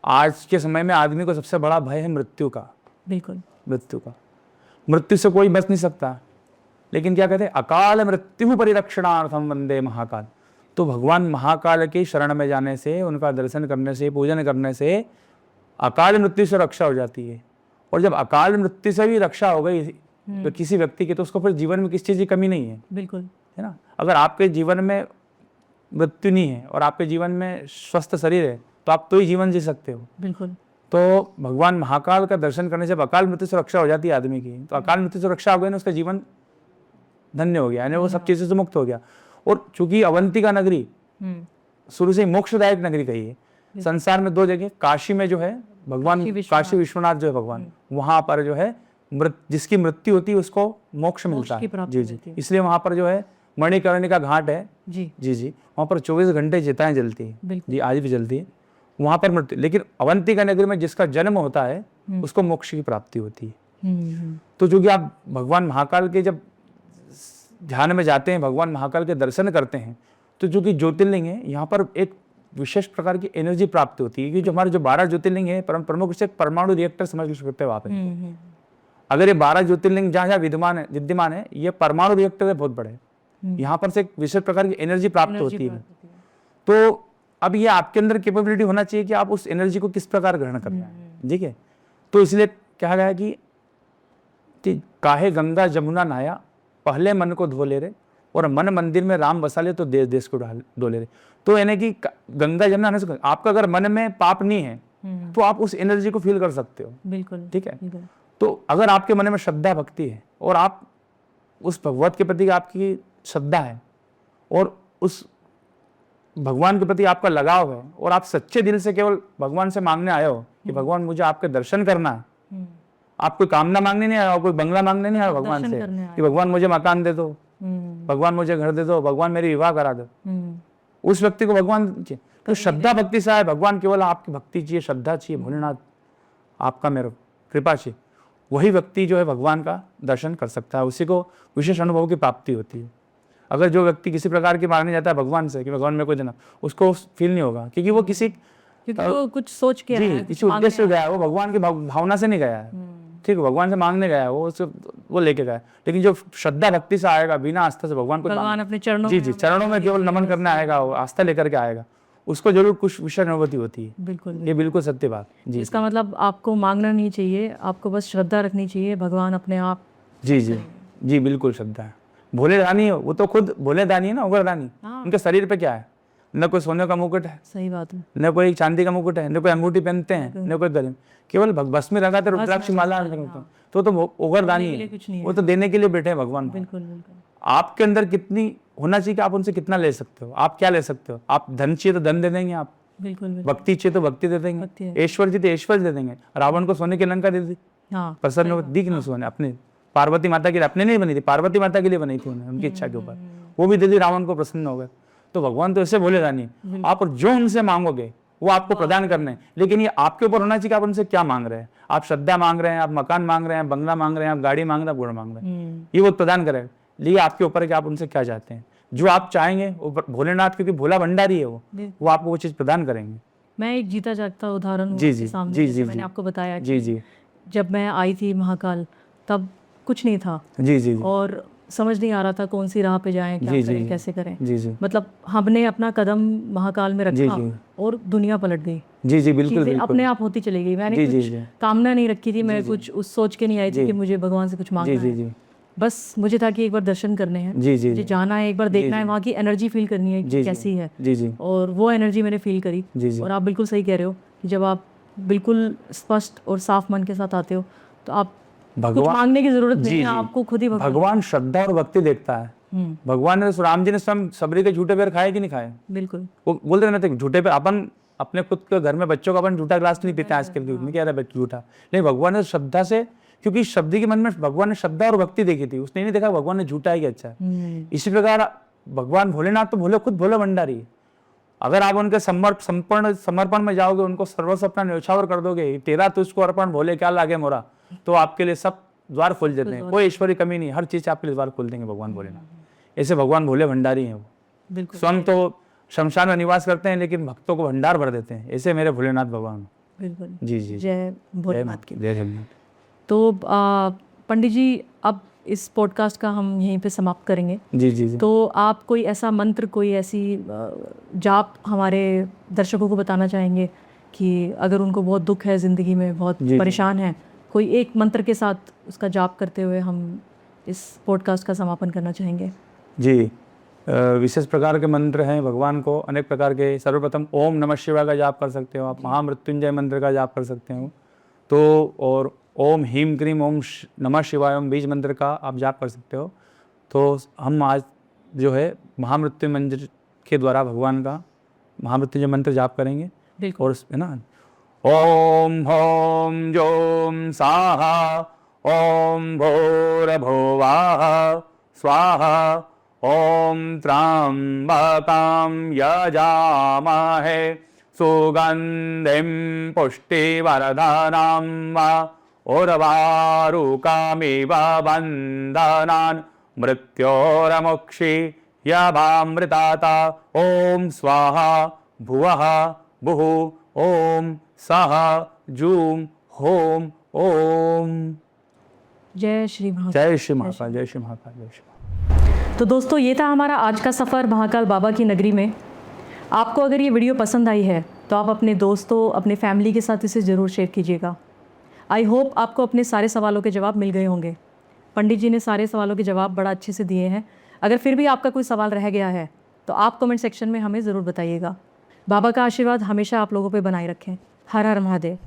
A: आज के समय में आदमी को सबसे बड़ा भय है मृत्यु का।
B: बिल्कुल,
A: मृत्यु का, मृत्यु से कोई बच नहीं सकता। लेकिन क्या कहते हैं, अकाल मृत्यु परिरक्षणार्थम वंदे महाकाल। तो भगवान महाकाल की शरण में जाने से, उनका दर्शन करने से, पूजन करने से अकाल मृत्यु से रक्षा हो जाती है। और जब अकाल मृत्यु से भी रक्षा हो गई तो किसी व्यक्ति की, तो उसको फिर जीवन में किसी चीज़ की कमी नहीं है,
B: बिल्कुल,
A: है ना। अगर आपके जीवन में मृत्यु नहीं है और आपके जीवन में स्वस्थ शरीर है तो आप तो ही जीवन जी सकते हो।
B: बिल्कुल।
A: तो भगवान महाकाल का दर्शन करने से अकाल मृत्यु से रक्षा हो जाती है आदमी की। तो अकाल मृत्यु से रक्षा हो गई ना, उसका जीवन धन्य हो गया, यानी वो सब चीज़ों से मुक्त हो गया। और चूंकि अवंतिका नगरी शुरू से ही मोक्षदायक नगरी कही है। संसार में दो जगह, काशी में जो है भगवान काशी विश्वनाथ जो है भगवान, वहां पर जो है जिसकी मृत्यु होती है उसको मोक्ष मिलता है। जी जी, इसलिए वहां पर जो है मणिकर्णिका घाट है।
B: जी
A: जी जी, वहां पर 24 घंटे चिताएं जलती है जी, आज भी जलती है वहां पर मृत्यु। लेकिन अवंतिका नगरी में जिसका जन्म होता है उसको मोक्ष की प्राप्ति होती है। तो जो कि आप भगवान महाकाल के जब ध्यान में जाते हैं, भगवान महाकाल के दर्शन करते हैं, तो जो कि ज्योतिर्लिंग है, यहाँ पर एक विशेष प्रकार की एनर्जी प्राप्त होती है। क्योंकि जो हमारे जो 12 ज्योतिर्लिंग है, प्रमुख से परमाणु रिएक्टर समझ सकते हो आप। अगर ये 12 ज्योतिर्लिंग जहाँ जहाँ विद्यमान है, ये परमाणु रिएक्टर है बहुत बड़े। यहाँ पर से एक विशेष प्रकार की एनर्जी प्राप्त होती है। तो अब ये आपके अंदर कैपेबिलिटी होना चाहिए कि आप उस एनर्जी को किस प्रकार ग्रहण कर रहे हैं। ठीक है, तो इसलिए कहा गया कि काहे गंगा जमुना नहाया, पहले मन को धो ले रे, और मन मंदिर में राम बसा ले तो देश देश को डो ले रे। तो यानी कि गंगा जमुना नहाने से आपका अगर मन में पाप नहीं है तो आप उस एनर्जी को फील कर सकते हो।
B: बिल्कुल,
A: ठीक है। तो अगर आपके मन में श्रद्धा भक्ति है और आप उस भगवत के प्रति आपकी श्रद्धा है और उस भगवान के प्रति आपका लगाव है और आप सच्चे दिल से केवल भगवान से मांगने आए हो कि भगवान मुझे आपके दर्शन करना है, आप कोई कामना मांगने नहीं आए हो, कोई बंगला मांगने नहीं आए हो भगवान से कि भगवान मुझे मकान दे दो, भगवान मुझे घर दे दो, भगवान मेरी विवाह करा दो, उस व्यक्ति को भगवान तो श्रद्धा भक्ति से आए, भगवान केवल आपकी भक्ति चाहिए, श्रद्धा चाहिए, भोलेनाथ आपका मेरे कृपा चाहिए, वही व्यक्ति जो है भगवान का दर्शन कर सकता है, उसी को विशेष अनुभव की प्राप्ति होती है। अगर जो व्यक्ति किसी प्रकार की मांगने जाता है भगवान से कि भगवान मेरे को देना, उसको फील नहीं होगा, क्योंकि वो
B: वो कुछ सोच के
A: जी किसी उद्देश्य से गया है, वो भगवान की भावना से नहीं गया है। ठीक है, भगवान से मांगने गया है, वो लेके गया है। लेकिन जो श्रद्धा भक्ति से आएगा, बिना आस्था से भगवान
B: अपने चरणों
A: जी जी चरणों में केवल नमन करने आएगा, वो आस्था लेकर के आएगा, उसको जरूर कुछ विशेष अनुभूति होती है।
B: बिल्कुल,
A: ये बिल्कुल सत्य बात जी।
B: इसका मतलब आपको मांगना नहीं चाहिए, आपको बस श्रद्धा रखनी चाहिए, भगवान अपने आप।
A: जी जी जी, बिल्कुल श्रद्धा है। भोले दानी है, वो तो खुद भोले दानी है ना, उग्र दानी। उनके शरीर पे क्या है, न कोई सोने का मुकुट है,
B: सही बात है,
A: न कोई चांदी का मुकुट है, न कोई अंगूठी पहनते हैं, न कोई गले, केवल भस्म लगाते रुद्राक्ष माला, तो उग्र दानी है, वो तो देने के लिए बैठे हैं भगवान।
B: बिल्कुल बिल्कुल।
A: आपके अंदर कितनी होना चाहिए कि आप उनसे कितना ले सकते हो, आप क्या ले सकते हो। आप धन चाहिए तो धन दे देंगे आप,
B: बिल्कुल,
A: भक्ति चाहिए तो भक्ति दे देंगे, ऐश्वर्य चाहिए तो ऐश्वर्य दे देंगे। रावण को सोने की लंका दे दी, प्रसन्न दी क्यों सोने, अपने पार्वती माता के लिए, अपने नहीं बनी थी, पार्वती माता के लिए बनी थी उन्हें, उनकी इच्छा के ऊपर, वो भी दे दी, रावण को प्रसन्न हो गए। तो भगवान तो ऐसे बोले दानी, आप जो उनसे मांगोगे वो आपको प्रदान करने हैं, लेकिन ये आपके ऊपर होना चाहिए कि आप उनसे क्या मांग रहे हैं। आप श्रद्धा मांग रहे हैं, आप मकान मांग रहे हैं, बंगला मांग रहे हैं, आप गाड़ी मांग रहे हैं, गुण मांग रहे हैं, ये वो प्रदान करेगा। लिए आपके ऊपर है कि आप उनसे क्या चाहते हैं, जो आप चाहेंगे वो भोलेनाथ, क्योंकि भोला भंडारी है वो आपको वो चीज प्रदान करेंगे।
B: मैं एक जीता जागता उदाहरण
A: जी जी जी जी,
B: मैंने आपको बताया
A: जी जी,
B: जब मैं आई थी महाकाल तब कुछ नहीं था
A: जी जी,
B: और समझ नहीं आ रहा था कौन सी राह पे जाएं, क्या करें, कैसे करें।
A: जी जी,
B: मतलब हमने अपना कदम महाकाल में रखा और दुनिया पलट गई।
A: जी जी, बिल्कुल
B: अपने आप होती चली गई। मैंने कुछ कामना नहीं रखी थी, मैं कुछ उस सोच के नहीं आई थी कि मुझे भगवान से कुछ मांगना है। बस मुझे था कि एक बार दर्शन करने हैं, मुझे जाना है, एक बार देखना है, वहाँ की एनर्जी फील करनी है कि कैसी है। और वो एनर्जी मैंने फील करी। और आप बिल्कुल सही कह रहे हो कि जब आप बिल्कुल स्पष्ट और साफ मन के साथ आते हो तो आप कुछ मांगने की जरूरत नहीं है, आपको खुद ही
A: भगवान श्रद्धा और भक्ति देखता है। भगवान ने राम जी ने सबरी के झूठे पैर खाए कि नहीं खाए, बिल्कुल वो बोलते रहते झूठे पैर। अपन अपने खुद के घर में बच्चों का अपन झूठा ग्लास नहीं पीते आजकल के युग में, क्या रहा है झूठा, लेकिन भगवान ने श्रद्धा से, क्योंकि शब्द के मन में भगवान ने श्रद्धा और भक्ति देखी थी, उसने नहीं देखा भगवान ने झूठा है कि अच्छा है। इसी प्रकार भगवान भोलेनाथ तो भोले खुद भोले भंडारी है। अगर आप उनके समर्पण में जाओगे, उनको सर्वस्व अपना न्यौछावर कर दोगे, तेरा तुझको अर्पण भोले क्या लागे मोरा, तो आपके लिए सब द्वार खोल देते हैं, कोई ईश्वरी कमी नहीं, हर चीज आपके लिए द्वार खोल देंगे भगवान भोलेनाथ। ऐसे भगवान भोले भंडारी हैं वो, स्वयं तो शमशान में निवास करते हैं लेकिन भक्तों को भंडार भर देते हैं। ऐसे मेरे भोलेनाथ भगवान।
B: बिल्कुल
A: जी जी,
B: जय भोलेनाथ की।
A: जय भोलेनाथ।
B: तो पंडित जी, अब इस पॉडकास्ट का हम यहीं पे समाप्त करेंगे।
A: जी जी जी।
B: तो आप कोई ऐसा मंत्र, कोई ऐसी जाप हमारे दर्शकों को बताना चाहेंगे कि अगर उनको बहुत दुख है ज़िंदगी में, बहुत
A: जी, जी।
B: परेशान है, कोई एक मंत्र के साथ उसका जाप करते हुए हम इस पॉडकास्ट का समापन करना चाहेंगे।
A: जी, विशेष प्रकार के मंत्र हैं भगवान को अनेक प्रकार के। सर्वप्रथम ओम नमः शिवाय का जाप कर सकते हो आप, महामृत्युंजय मंत्र का जाप कर सकते हो। तो और ओम ह्रीम क्रीम ओम नमः शिवाय ओम बीज मंत्र का आप जाप कर सकते हो। तो हम आज जो है महामृत्यु मंत्र के द्वारा भगवान का महामृत्युंजय मंत्र जाप करेंगे।
B: बिल्कुल।
A: और है ना, ओम होम जोम साहा ओम भूर्भुवः स्वाहा ओम त्र्यंबकं यजामहे सुगंधिं पुष्टिवर्धनं उर्वारुकमिव बन्धनान् मृत्योर्मुक्षीयमामृतात् ओम स्वाहा भुवः भुः ओम सः जूम होम ओम।
B: जय श्री महाकाल।
A: जय श्री महाकाल, जय श्री महाकाल, जय श्री महाकाल।
B: तो दोस्तों, ये था हमारा आज का सफ़र महाकाल बाबा की नगरी में। आपको अगर ये वीडियो पसंद आई है तो आप अपने दोस्तों, अपने फैमिली के साथ इसे ज़रूर शेयर कीजिएगा। आई होप आपको अपने सारे सवालों के जवाब मिल गए होंगे। पंडित जी ने सारे सवालों के जवाब बड़ा अच्छे से दिए हैं। अगर फिर भी आपका कोई सवाल रह गया है तो आप कमेंट सेक्शन में हमें ज़रूर बताइएगा। बाबा का आशीर्वाद हमेशा आप लोगों पे बनाए रखें। हर हर महादेव।